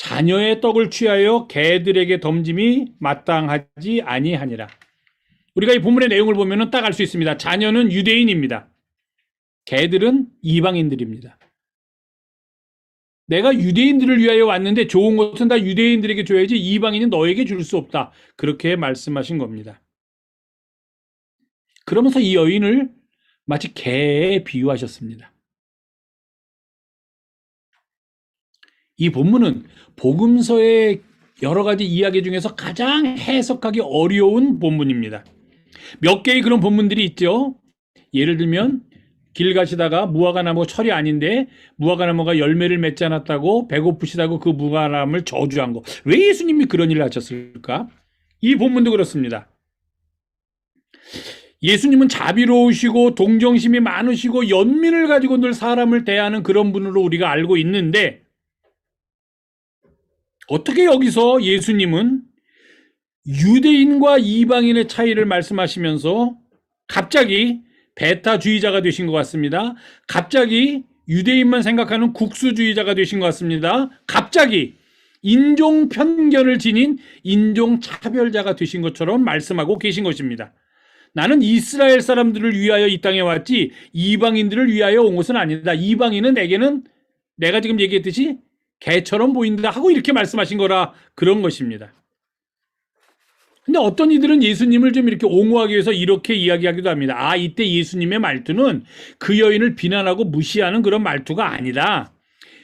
자녀의 떡을 취하여 개들에게 던짐이 마땅하지 아니하니라. 우리가 이 본문의 내용을 보면 딱 알 수 있습니다. 자녀는 유대인입니다. 개들은 이방인들입니다. 내가 유대인들을 위하여 왔는데 좋은 것은 다 유대인들에게 줘야지 이방인은 너에게 줄 수 없다. 그렇게 말씀하신 겁니다. 그러면서 이 여인을 마치 개에 비유하셨습니다. 이 본문은 복음서의 여러 가지 이야기 중에서 가장 해석하기 어려운 본문입니다. 몇 개의 그런 본문들이 있죠. 예를 들면 길 가시다가 무화과 나무가 철이 아닌데 무화과 나무가 열매를 맺지 않았다고 배고프시다고 그 무화과 나무를 저주한 거. 왜 예수님이 그런 일을 하셨을까? 이 본문도 그렇습니다. 예수님은 자비로우시고 동정심이 많으시고 연민을 가지고 늘 사람을 대하는 그런 분으로 우리가 알고 있는데 어떻게 여기서 예수님은 유대인과 이방인의 차이를 말씀하시면서 갑자기 베타주의자가 되신 것 같습니다. 갑자기 유대인만 생각하는 국수주의자가 되신 것 같습니다. 갑자기 인종 편견을 지닌 인종차별자가 되신 것처럼 말씀하고 계신 것입니다. 나는 이스라엘 사람들을 위하여 이 땅에 왔지 이방인들을 위하여 온 것은 아니다. 이방인은 내게는 내가 지금 얘기했듯이 개처럼 보인다 하고 이렇게 말씀하신 거라 그런 것입니다. 근데 어떤 이들은 예수님을 좀 이렇게 옹호하기 위해서 이렇게 이야기하기도 합니다. 아, 이때 예수님의 말투는 그 여인을 비난하고 무시하는 그런 말투가 아니다.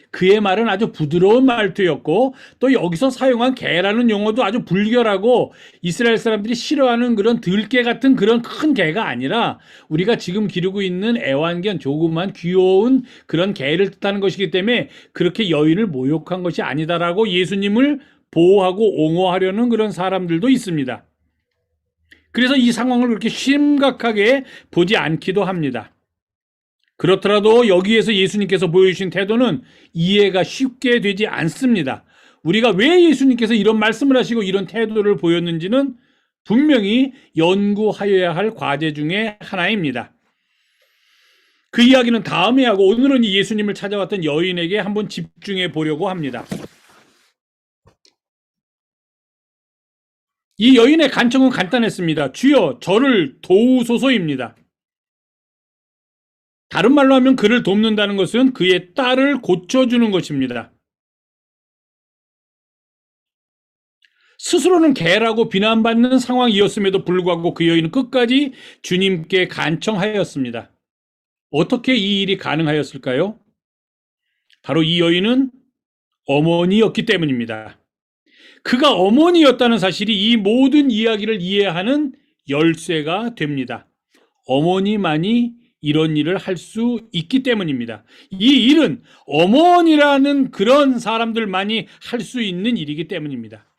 그의 말은 아주 부드러운 말투였고 또 여기서 사용한 개라는 용어도 아주 불결하고 이스라엘 사람들이 싫어하는 그런 들개 같은 그런 큰 개가 아니라 우리가 지금 기르고 있는 애완견 조그만 귀여운 그런 개를 뜻하는 것이기 때문에 그렇게 여인을 모욕한 것이 아니다라고 예수님을 보호하고 옹호하려는 그런 사람들도 있습니다. 그래서 이 상황을 그렇게 심각하게 보지 않기도 합니다. 그렇더라도 여기에서 예수님께서 보여주신 태도는 이해가 쉽게 되지 않습니다. 우리가 왜 예수님께서 이런 말씀을 하시고 이런 태도를 보였는지는 분명히 연구하여야 할 과제 중에 하나입니다. 그 이야기는 다음에 하고 오늘은 이 예수님을 찾아왔던 여인에게 한번 집중해 보려고 합니다. 이 여인의 간청은 간단했습니다. 주여 저를 도우소서입니다. 다른 말로 하면 그를 돕는다는 것은 그의 딸을 고쳐주는 것입니다. 스스로는 개라고 비난받는 상황이었음에도 불구하고 그 여인은 끝까지 주님께 간청하였습니다. 어떻게 이 일이 가능하였을까요? 바로 이 여인은 어머니였기 때문입니다. 그가 어머니였다는 사실이 이 모든 이야기를 이해하는 열쇠가 됩니다. 어머니만이 이런 일을 할 수 있기 때문입니다. 이 일은 어머니라는 그런 사람들만이 할 수 있는 일이기 때문입니다.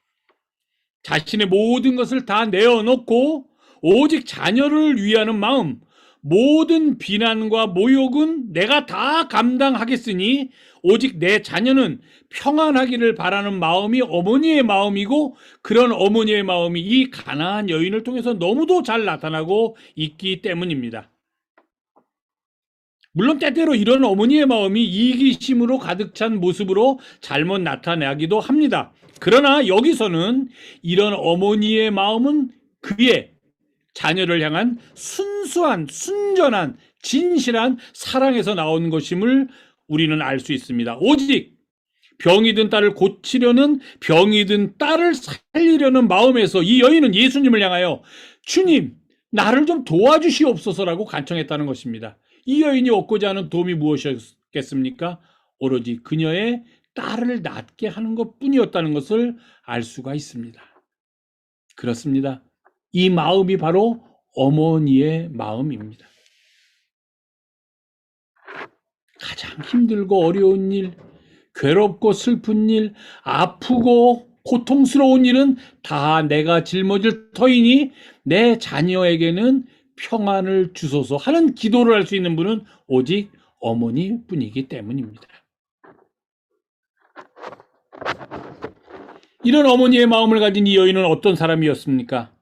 자신의 모든 것을 다 내어놓고 오직 자녀를 위하는 마음, 모든 비난과 모욕은 내가 다 감당하겠으니 오직 내 자녀는 평안하기를 바라는 마음이 어머니의 마음이고 그런 어머니의 마음이 이 가나안 여인을 통해서 너무도 잘 나타나고 있기 때문입니다. 물론 때때로 이런 어머니의 마음이 이기심으로 가득 찬 모습으로 잘못 나타나기도 합니다. 그러나 여기서는 이런 어머니의 마음은 그의 자녀를 향한 순수한, 순전한, 진실한 사랑에서 나온 것임을 우리는 알 수 있습니다. 오직 병이 든 딸을 고치려는, 병이 든 딸을 살리려는 마음에서 이 여인은 예수님을 향하여 주님, 나를 좀 도와주시옵소서라고 간청했다는 것입니다. 이 여인이 얻고자 하는 도움이 무엇이었겠습니까? 오로지 그녀의 딸을 낫게 하는 것뿐이었다는 것을 알 수가 있습니다. 그렇습니다. 이 마음이 바로 어머니의 마음입니다. 가장 힘들고 어려운 일, 괴롭고 슬픈 일, 아프고 고통스러운 일은 다 내가 짊어질 터이니 내 자녀에게는 평안을 주소서 하는 기도를 할 수 있는 분은 오직 어머니뿐이기 때문입니다. 이런 어머니의 마음을 가진 이 여인은 어떤 사람이었습니까?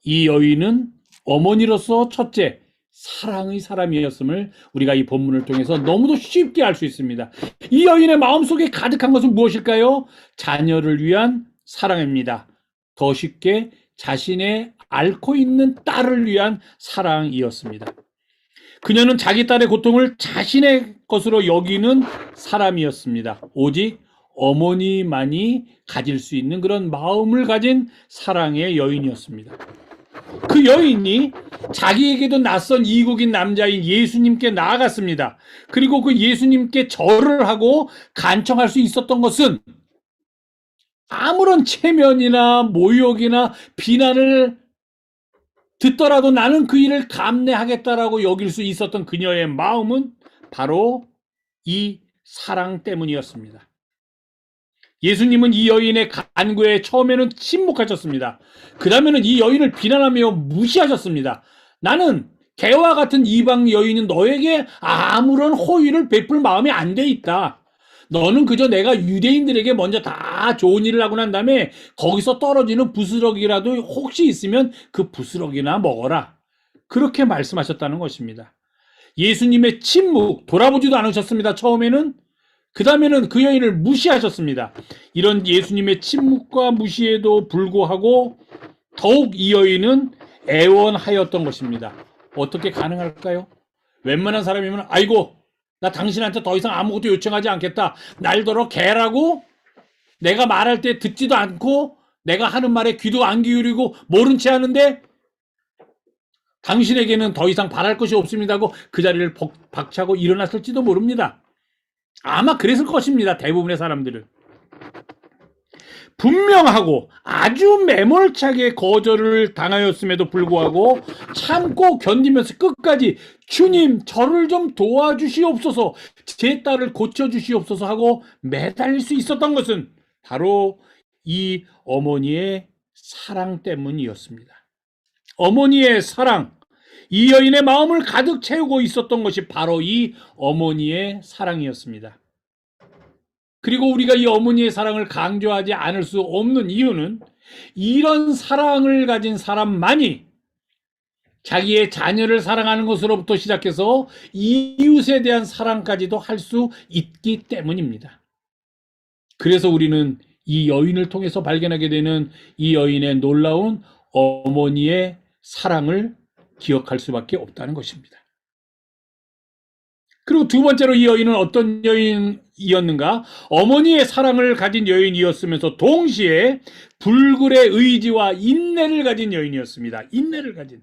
이 여인은 어머니로서 첫째, 사랑의 사람이었음을 우리가 이 본문을 통해서 너무도 쉽게 알 수 있습니다. 이 여인의 마음속에 가득한 것은 무엇일까요? 자녀를 위한 사랑입니다. 더 쉽게 자신의 앓고 있는 딸을 위한 사랑이었습니다. 그녀는 자기 딸의 고통을 자신의 것으로 여기는 사람이었습니다. 오직 어머니만이 가질 수 있는 그런 마음을 가진 사랑의 여인이었습니다. 그 여인이 자기에게도 낯선 이국인 남자인 예수님께 나아갔습니다. 그리고 그 예수님께 절을 하고 간청할 수 있었던 것은 아무런 체면이나 모욕이나 비난을 듣더라도 나는 그 일을 감내하겠다라고 여길 수 있었던 그녀의 마음은 바로 이 사랑 때문이었습니다. 예수님은 이 여인의 간구에 처음에는 침묵하셨습니다. 그 다음에는 이 여인을 비난하며 무시하셨습니다. 나는 개와 같은 이방 여인은 너에게 아무런 호의를 베풀 마음이 안 돼 있다. 너는 그저 내가 유대인들에게 먼저 다 좋은 일을 하고 난 다음에 거기서 떨어지는 부스러기라도 혹시 있으면 그 부스러기나 먹어라. 그렇게 말씀하셨다는 것입니다. 예수님의 침묵, 돌아보지도 않으셨습니다. 처음에는. 그 다음에는 그 여인을 무시하셨습니다. 이런 예수님의 침묵과 무시에도 불구하고 더욱 이 여인은 애원하였던 것입니다. 어떻게 가능할까요? 웬만한 사람이면 아이고 나 당신한테 더 이상 아무것도 요청하지 않겠다. 날더러 개라고 내가 말할 때 듣지도 않고 내가 하는 말에 귀도 안 기울이고 모른 채 하는데 당신에게는 더 이상 바랄 것이 없습니다 하고 그 자리를 박차고 일어났을지도 모릅니다. 아마 그랬을 것입니다. 대부분의 사람들은. 분명하고 아주 매몰차게 거절을 당하였음에도 불구하고 참고 견디면서 끝까지 주님 저를 좀 도와주시옵소서, 제 딸을 고쳐주시옵소서 하고 매달릴 수 있었던 것은 바로 이 어머니의 사랑 때문이었습니다. 어머니의 사랑, 이 여인의 마음을 가득 채우고 있었던 것이 바로 이 어머니의 사랑이었습니다. 그리고 우리가 이 어머니의 사랑을 강조하지 않을 수 없는 이유는 이런 사랑을 가진 사람만이 자기의 자녀를 사랑하는 것으로부터 시작해서 이웃에 대한 사랑까지도 할 수 있기 때문입니다. 그래서 우리는 이 여인을 통해서 발견하게 되는 이 여인의 놀라운 어머니의 사랑을 기억할 수밖에 없다는 것입니다. 그리고 두 번째로 이 여인은 어떤 여인이었는가? 어머니의 사랑을 가진 여인이었으면서 동시에 불굴의 의지와 인내를 가진 여인이었습니다. 인내를 가진.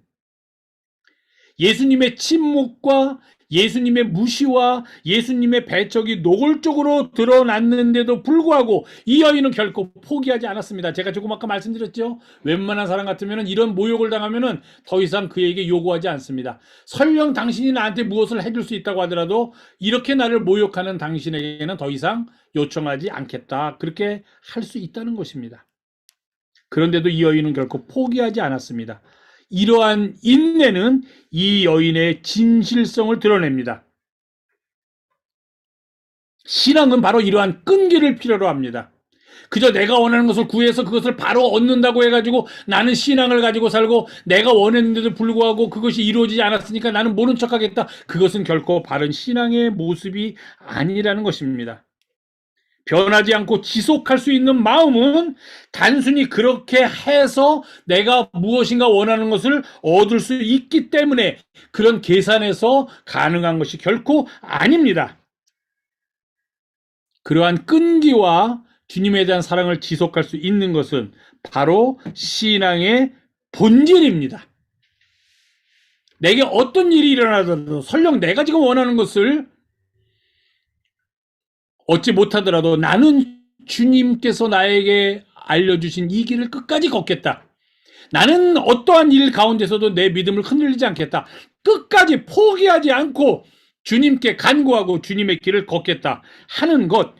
예수님의 침묵과 예수님의 무시와 예수님의 배척이 노골적으로 드러났는데도 불구하고 이 여인은 결코 포기하지 않았습니다. 제가 조금 아까 말씀드렸죠. 웬만한 사람 같으면 이런 모욕을 당하면 더 이상 그에게 요구하지 않습니다. 설령 당신이 나한테 무엇을 해줄 수 있다고 하더라도 이렇게 나를 모욕하는 당신에게는 더 이상 요청하지 않겠다. 그렇게 할 수 있다는 것입니다. 그런데도 이 여인은 결코 포기하지 않았습니다. 이러한 인내는 이 여인의 진실성을 드러냅니다. 신앙은 바로 이러한 끈기를 필요로 합니다. 그저 내가 원하는 것을 구해서 그것을 바로 얻는다고 해가지고 나는 신앙을 가지고 살고 내가 원했는데도 불구하고 그것이 이루어지지 않았으니까 나는 모른 척하겠다. 그것은 결코 바른 신앙의 모습이 아니라는 것입니다. 변하지 않고 지속할 수 있는 마음은 단순히 그렇게 해서 내가 무엇인가 원하는 것을 얻을 수 있기 때문에 그런 계산에서 가능한 것이 결코 아닙니다. 그러한 끈기와 주님에 대한 사랑을 지속할 수 있는 것은 바로 신앙의 본질입니다. 내게 어떤 일이 일어나더라도 설령 내가 지금 원하는 것을 얻지 못하더라도 나는 주님께서 나에게 알려주신 이 길을 끝까지 걷겠다. 나는 어떠한 일 가운데서도 내 믿음을 흔들리지 않겠다. 끝까지 포기하지 않고 주님께 간구하고 주님의 길을 걷겠다 하는 것,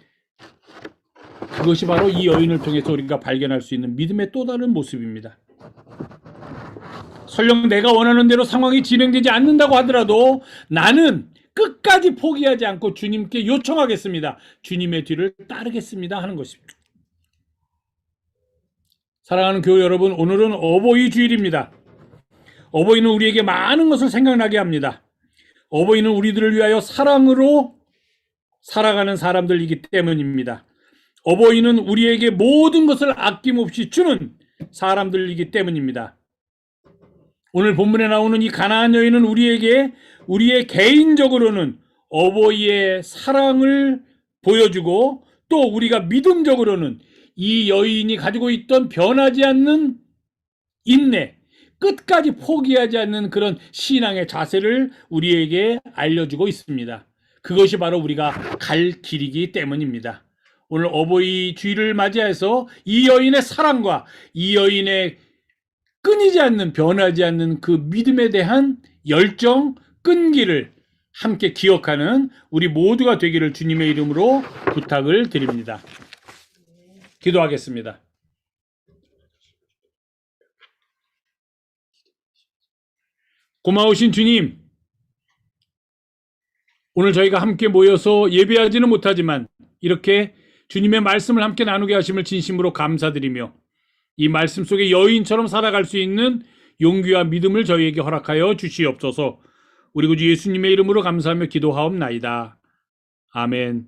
그것이 바로 이 여인을 통해서 우리가 발견할 수 있는 믿음의 또 다른 모습입니다. 설령 내가 원하는 대로 상황이 진행되지 않는다고 하더라도 나는 끝까지 포기하지 않고 주님께 요청하겠습니다. 주님의 뒤를 따르겠습니다 하는 것입니다. 사랑하는 교회 여러분, 오늘은 어버이 주일입니다. 어버이는 우리에게 많은 것을 생각나게 합니다. 어버이는 우리들을 위하여 사랑으로 살아가는 사람들이기 때문입니다. 어버이는 우리에게 모든 것을 아낌없이 주는 사람들이기 때문입니다. 오늘 본문에 나오는 이 가나안 여인은 우리의 개인적으로는 어버이의 사랑을 보여주고 또 우리가 믿음적으로는 이 여인이 가지고 있던 변하지 않는 인내, 끝까지 포기하지 않는 그런 신앙의 자세를 우리에게 알려주고 있습니다. 그것이 바로 우리가 갈 길이기 때문입니다. 오늘 어버이 주일을 맞이해서 이 여인의 사랑과 이 여인의 끊이지 않는, 변하지 않는 그 믿음에 대한 열정, 끈기를 함께 기억하는 우리 모두가 되기를 주님의 이름으로 부탁을 드립니다. 기도하겠습니다. 고마우신 주님, 오늘 저희가 함께 모여서 예배하지는 못하지만 이렇게 주님의 말씀을 함께 나누게 하심을 진심으로 감사드리며 이 말씀 속에 여인처럼 살아갈 수 있는 용기와 믿음을 저희에게 허락하여 주시옵소서. 우리 구주 예수님의 이름으로 감사하며 기도하옵나이다. 아멘.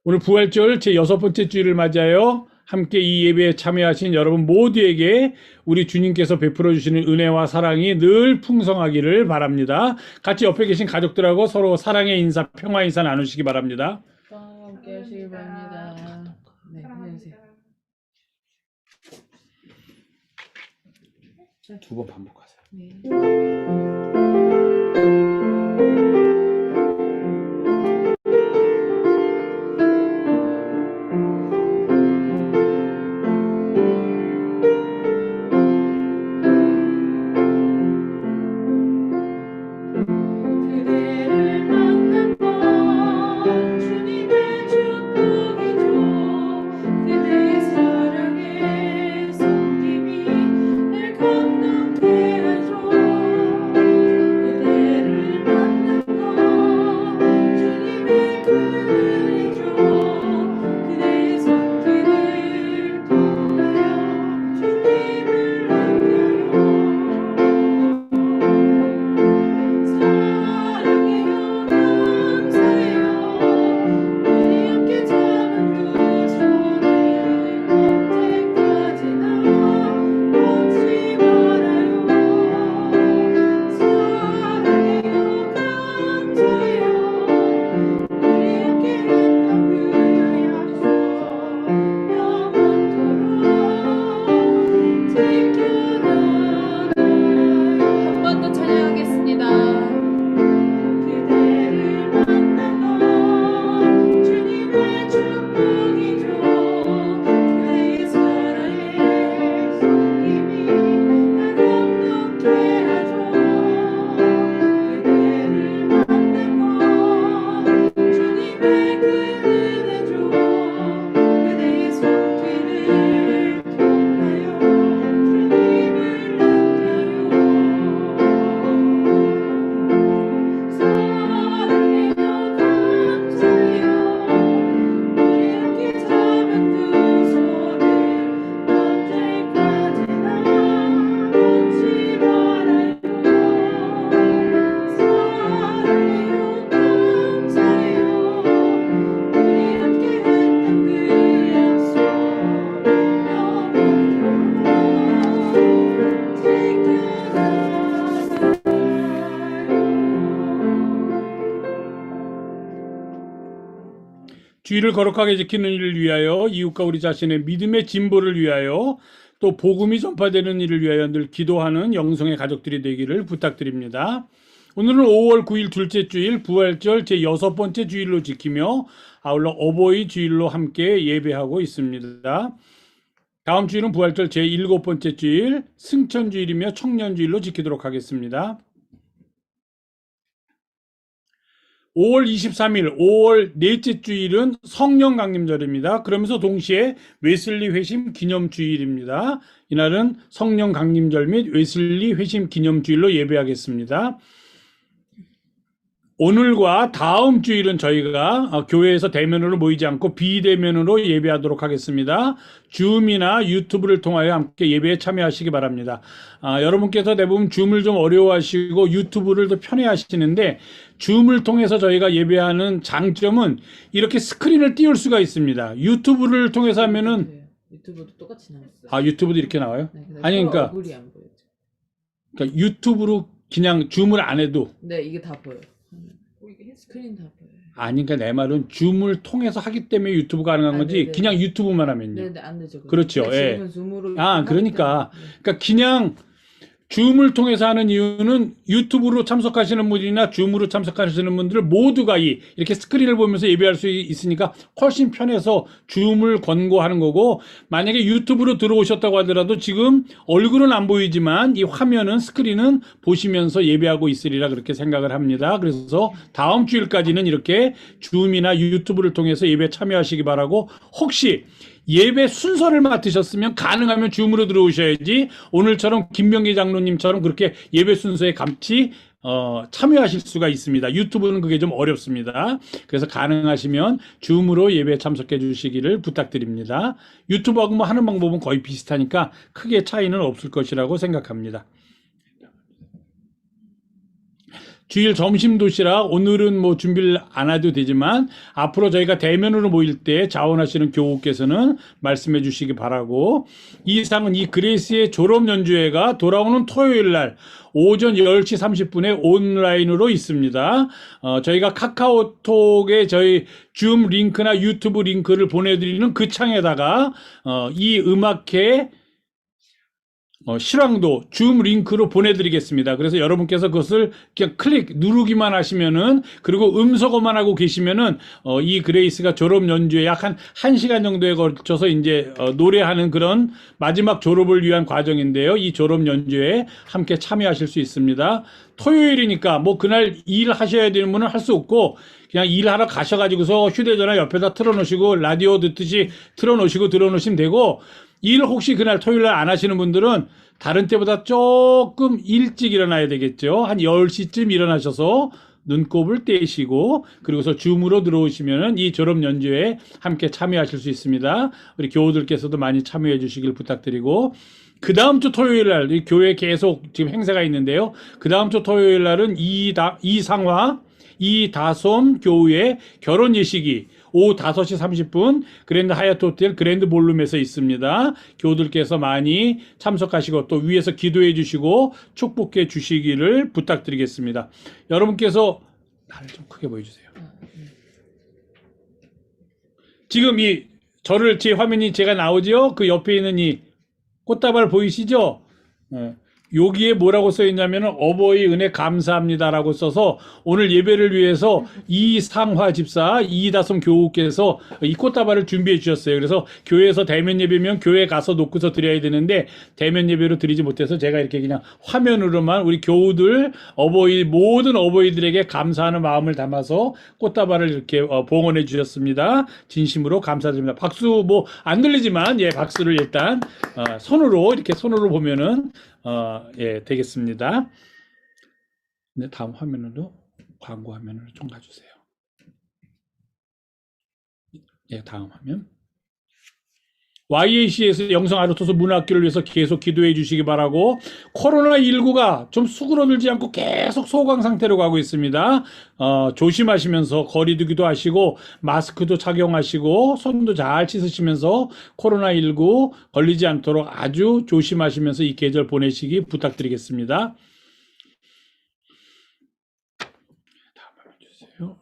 오늘 부활절 제 6번째 주일을 맞아요. 함께 이 예배에 참여하신 여러분 모두에게 우리 주님께서 베풀어 주시는 은혜와 사랑이 늘 풍성하기를 바랍니다. 같이 옆에 계신 가족들하고 서로 사랑의 인사, 평화 인사 나누시기 바랍니다. 함께 하시기 바랍니다. 네, 안녕하세요. 두 번 반복하세요. 네. 그대를 만난 건 주님의 축복이죠. 그대의 사랑의 손길이 날 감동케 하죠. 그대를 만난 건 주님의 은혜죠. 그대의 손길을 통하여 주님을 만나요. 사랑해요, 감사해요. 우리 함께 잡은 그 손을 언제까지나 놓지 말아요. 사랑해요, 감사해요. 우리 함께 했던 그 약속 영원토록 지켜나가요. 한 번 더 찬양하겠습니다. 그대를 만난 건 주님의 축복이죠. 그대의 사랑의 손길이 날 감동케 하죠. 그대를 만난 건 주님의 은혜죠. 그대의 손길을 통하여 주님을 만나요. 사랑해요, 감사해요. 우리 함께 잡은 두 손을 언제까지나 놓지 말아요. 사랑해요, 감사해요. 우리 함께 했던 그 약속 주의를 거룩하게 지키는 일을 위하여, 이웃과 우리 자신의 믿음의 진보를 위하여, 또 복음이 전파되는 일을 위하여 늘 기도하는 영성의 가족들이 되기를 부탁드립니다. 오늘은 5월 9일 둘째 주일 부활절 제 6번째 주일로 지키며 아울러 어버이 주일로 함께 예배하고 있습니다. 다음 주일은 부활절 제 7번째 주일 승천주일이며 청년주일로 지키도록 하겠습니다. 5월 23일, 5월 넷째 주일은 성령 강림절입니다. 그러면서 동시에 웨슬리 회심 기념주일입니다. 이날은 성령 강림절 및 웨슬리 회심 기념주일로 예배하겠습니다. 오늘과 다음 주일은 저희가 교회에서 대면으로 모이지 않고 비대면으로 예배하도록 하겠습니다. 줌이나 유튜브를 통하여 함께 예배에 참여하시기 바랍니다. 여러분께서 대부분 줌을 좀 어려워하시고 유튜브를 더 편해하시는데 줌을 통해서 저희가 예배하는 장점은 이렇게 스크린을 띄울 수가 있습니다. 유튜브를 통해서 하면은 유튜브도 똑같이 나왔어요. 유튜브도 이렇게 나와요? 네, 아니 그러니까, 얼굴이 안 보여요. 그러니까 유튜브로 그냥 줌을 안 해도 네, 이게 다 보여요. 스크린 다 보여요. 아니 그러니까 내 말은 줌을 통해서 하기 때문에 유튜브가 가능한 거지 네네. 그냥 유튜브만 하면요. 네, 안 되죠. 그렇죠. 예. 지금은 줌으로 그러니까 네. 그러니까 그냥 줌을 통해서 하는 이유는 유튜브로 참석하시는 분이나 줌으로 참석하시는 분들 모두가 이렇게 스크린을 보면서 예배할 수 있으니까 훨씬 편해서 줌을 권고하는 거고, 만약에 유튜브로 들어오셨다고 하더라도 지금 얼굴은 안 보이지만 이 화면은 스크린은 보시면서 예배하고 있으리라 그렇게 생각을 합니다. 그래서 다음 주일까지는 이렇게 줌이나 유튜브를 통해서 예배에 참여하시기 바라고, 혹시 예배 순서를 맡으셨으면 가능하면 줌으로 들어오셔야지 오늘처럼 김병기 장로님처럼 그렇게 예배 순서에 같이 참여하실 수가 있습니다. 유튜브는 그게 좀 어렵습니다. 그래서 가능하시면 줌으로 예배에 참석해 주시기를 부탁드립니다. 유튜브하고 뭐 하는 방법은 거의 비슷하니까 크게 차이는 없을 것이라고 생각합니다. 주일 점심 도시락 오늘은 뭐 준비를 안 해도 되지만 앞으로 저희가 대면으로 모일 때 자원하시는 교우께서는 말씀해 주시기 바라고, 이 상은 이 그레이스의 졸업 연주회가 돌아오는 토요일 날 오전 10시 30분에 온라인으로 있습니다. 저희가 카카오톡에 저희 줌 링크나 유튜브 링크를 보내드리는 그 창에다가 이 음악회 실황도 줌 링크로 보내드리겠습니다. 그래서 여러분께서 그것을 그냥 누르기만 하시면은, 그리고 음소거만 하고 계시면은 이 그레이스가 졸업 연주에 약 한 1시간 정도에 걸쳐서 이제 노래하는 그런 마지막 졸업을 위한 과정인데요. 이 졸업 연주에 함께 참여하실 수 있습니다. 토요일이니까 뭐 그날 일하셔야 되는 분은 할 수 없고 그냥 일하러 가셔가지고서 휴대전화 옆에다 틀어놓으시고 라디오 듣듯이 틀어놓으시고 들어놓으시면 되고, 일 혹시 그날 토요일 날 안 하시는 분들은 다른 때보다 조금 일찍 일어나야 되겠죠. 한 10시쯤 일어나셔서 눈곱을 떼시고 그리고서 줌으로 들어오시면은 이 졸업 연주에 함께 참여하실 수 있습니다. 우리 교우들께서도 많이 참여해 주시길 부탁드리고, 그 다음 주 토요일 날 이 교회 계속 지금 행사가 있는데요. 그 다음 주 토요일 날은 이상화 이다솜 교우의 결혼 예식이 오후 5시 30분 그랜드 하얏트 호텔 그랜드 볼룸에서 있습니다. 교우들께서 많이 참석하시고 또 위에서 기도해 주시고 축복해 주시기를 부탁드리겠습니다. 여러분께서 나를 좀 크게 보여주세요. 지금 제 화면이 제가 나오죠? 그 옆에 있는 이 꽃다발 보이시죠? 여기에 뭐라고 써 있냐면 어버이 은혜 감사합니다라고 써서 오늘 예배를 위해서 이상화 집사 이다솜 교우께서 이 꽃다발을 준비해 주셨어요. 그래서 교회에서 대면 예배면 교회 가서 놓고서 드려야 되는데 대면 예배로 드리지 못해서 제가 이렇게 그냥 화면으로만 우리 교우들 모든 어버이들에게 감사하는 마음을 담아서 꽃다발을 이렇게 봉헌해 주셨습니다. 진심으로 감사드립니다. 박수 뭐 안 들리지만 박수를 일단 손으로 보면은 예, 되겠습니다. 네, 다음 화면으로 광고 화면으로 좀 가주세요. 예, 다음 화면. YAC에서 영성 아르토스 문학교를 위해서 계속 기도해 주시기 바라고, 코로나19가 좀 수그러들지 않고 계속 소강 상태로 가고 있습니다. 조심하시면서 거리두기도 하시고 마스크도 착용하시고 손도 잘 씻으시면서 코로나19 걸리지 않도록 아주 조심하시면서 이 계절 보내시기 부탁드리겠습니다.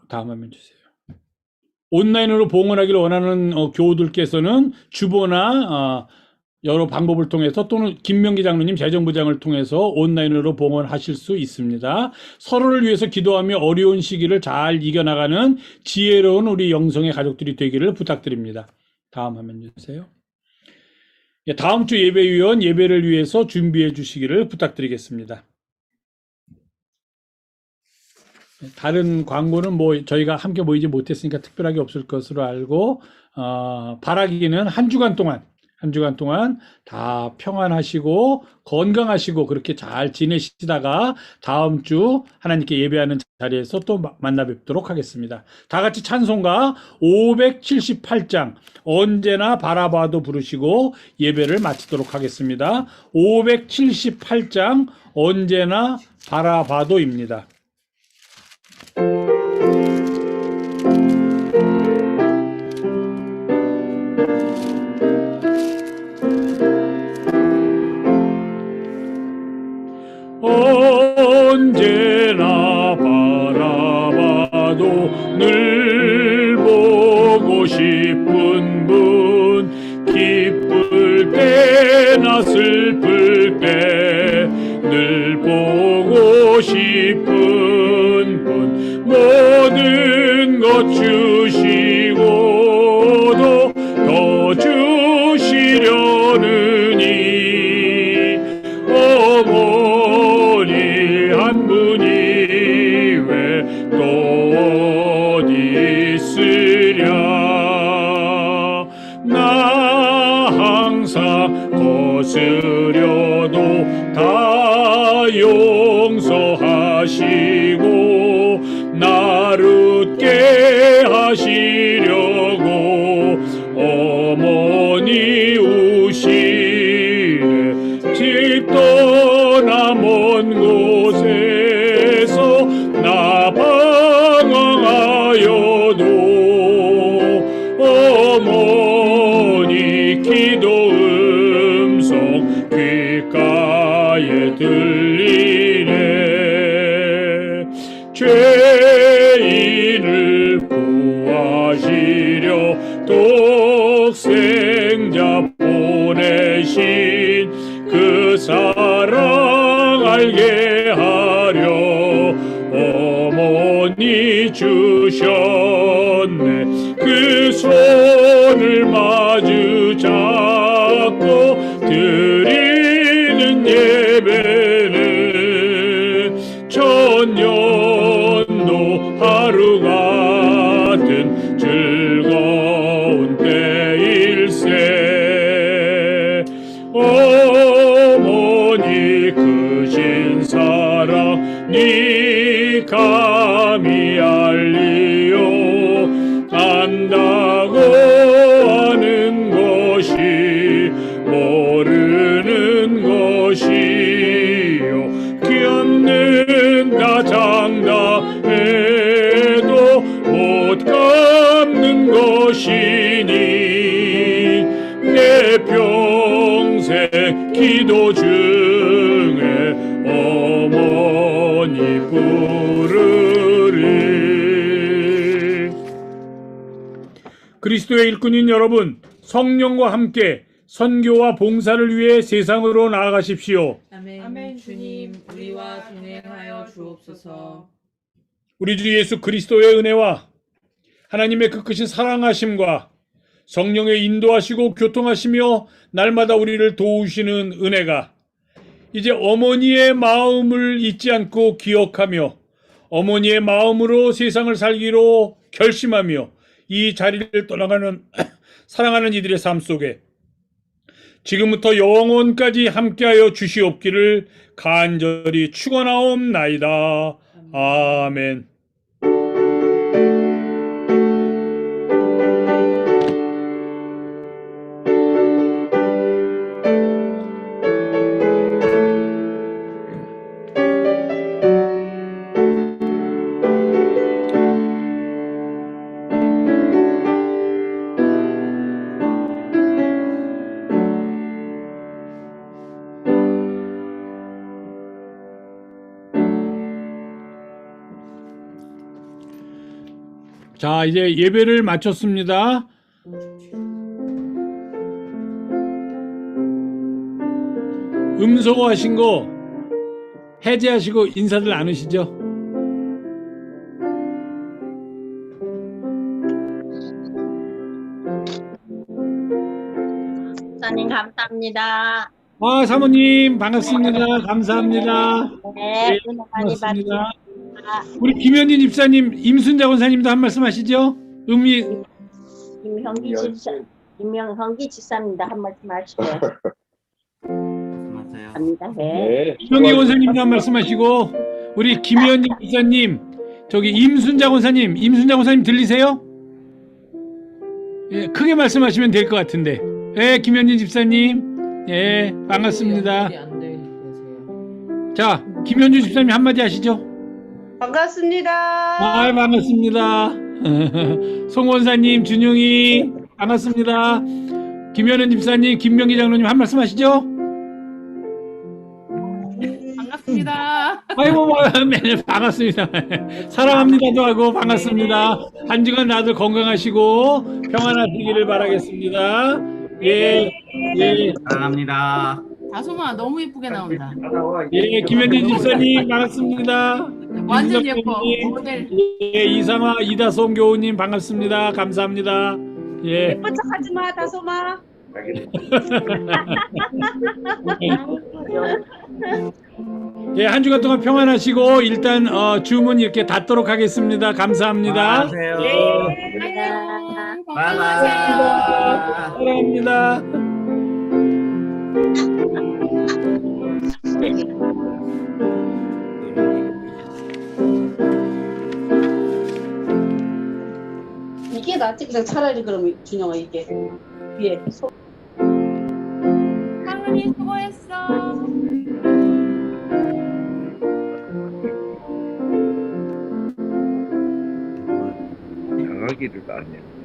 다음 화면 주세요. 온라인으로 봉헌하기를 원하는 교우들께서는 주보나 여러 방법을 통해서 또는 김명기 장로님 재정부장을 통해서 온라인으로 봉헌하실 수 있습니다. 서로를 위해서 기도하며 어려운 시기를 잘 이겨나가는 지혜로운 우리 영성의 가족들이 되기를 부탁드립니다. 다음 화면 주세요. 다음 주 예배위원 예배를 위해서 준비해 주시기를 부탁드리겠습니다. 다른 광고는 뭐 저희가 함께 모이지 못했으니까 특별하게 없을 것으로 알고, 바라기는 한 주간 동안 다 평안하시고 건강하시고 그렇게 잘 지내시다가 다음 주 하나님께 예배하는 자리에서 또 만나 뵙도록 하겠습니다. 다 같이 찬송가 578장 언제나 바라봐도 부르시고 예배를 마치도록 하겠습니다. 578장 언제나 바라봐도입니다. 언제나 바라봐도 늘 보고 싶은 분, 기쁠 때나 슬플 때 늘 보고 싶은 분, 모든 것 주시고도 더 주시려느니 어머니 한 분이 왜 또 어디 있으랴. 나 항상 거스려도 다 용서하시고 나를 웃게 하시려고 어머니 우시네. 집 떠나 먼 곳에서 어머니 기도 음성 귓가에 들리네. 죄인을 구하시려 독생자 보내신 그 사랑 알게 하려 어머니 주셨네. 그 손을 마주 잡고 드리는 예배는 천년도 하루 같은 즐거운 때일세. 어머니 크신 사랑 니 감히 알리요. 안다고 하는 것이 모르는 것이요. 갚는다 장담해도 못 갚는 것이니 내 평생 기도 중에 어머니 부르리. 그리스도의 일꾼인 여러분, 성령과 함께 선교와 봉사를 위해 세상으로 나아가십시오. 아멘. 아멘. 주님, 우리와 동행하여 주옵소서. 우리 주 예수 그리스도의 은혜와 하나님의 그 크신 사랑하심과 성령의 인도하시고 교통하시며 날마다 우리를 도우시는 은혜가 이제 어머니의 마음을 잊지 않고 기억하며 어머니의 마음으로 세상을 살기로 결심하며 이 자리를 떠나가는 사랑하는 이들의 삶 속에 지금부터 영원까지 함께하여 주시옵기를 간절히 축원하옵나이다. 아멘. 자, 이제 예배를 마쳤습니다. 음소거하신 거 해제하시고 인사들 나누시죠. 목사님 감사합니다. 아, 사모님 반갑습니다. 감사합니다. 네, 네, 은혜 많이 고맙습니다. 받습니다. 우리 김현진 집사님, 임순자 권사님도 한 말씀 하시죠. 임명헌기 집사입니다. 한 말씀 하시죠. 말씀하세요. 갑니다. 네. 네. 이명희 권사님도 한 말씀 하시고 우리 김현진 집사님, 저기 임순자 권사님 들리세요? 예, 크게 말씀하시면 될 것 같은데. 예, 김현진 집사님, 예, 반갑습니다. 연결이 안 되세요. 자, 김현주 집사님 한마디 하시죠. 반갑습니다. 아, 반갑습니다. 송원사님, 준용이 반갑습니다. 김현은 집사님, 김명기 장로님 한 말씀 하시죠. 반갑습니다. 아이고, 반갑습니다. 사랑합니다도 하고 반갑습니다. 한 주간 다들 건강하시고 평안하시기를 바라겠습니다. 예, 예, 사랑합니다. 다솜아 너무 예쁘게 나온다. 예, 김현진 집사님 반갑습니다. 완전 예뻐. 이수정님, 모델. 예, 이상화 이다솜 교우님 반갑습니다. 감사합니다. 예. 예쁜 척 하지 마, 다솜아. 예, 한 주간 동안 평안하시고 일단 주문 이렇게 닫도록 하겠습니다. 감사합니다. 안녕하세요. 안녕. 바이바이. 건강하세요. 사랑합니다. 이게 낫지. 그냥 차라리 그러면 준영아 이게 위에 소. 하은이 수고했어. 당하기를 아니야.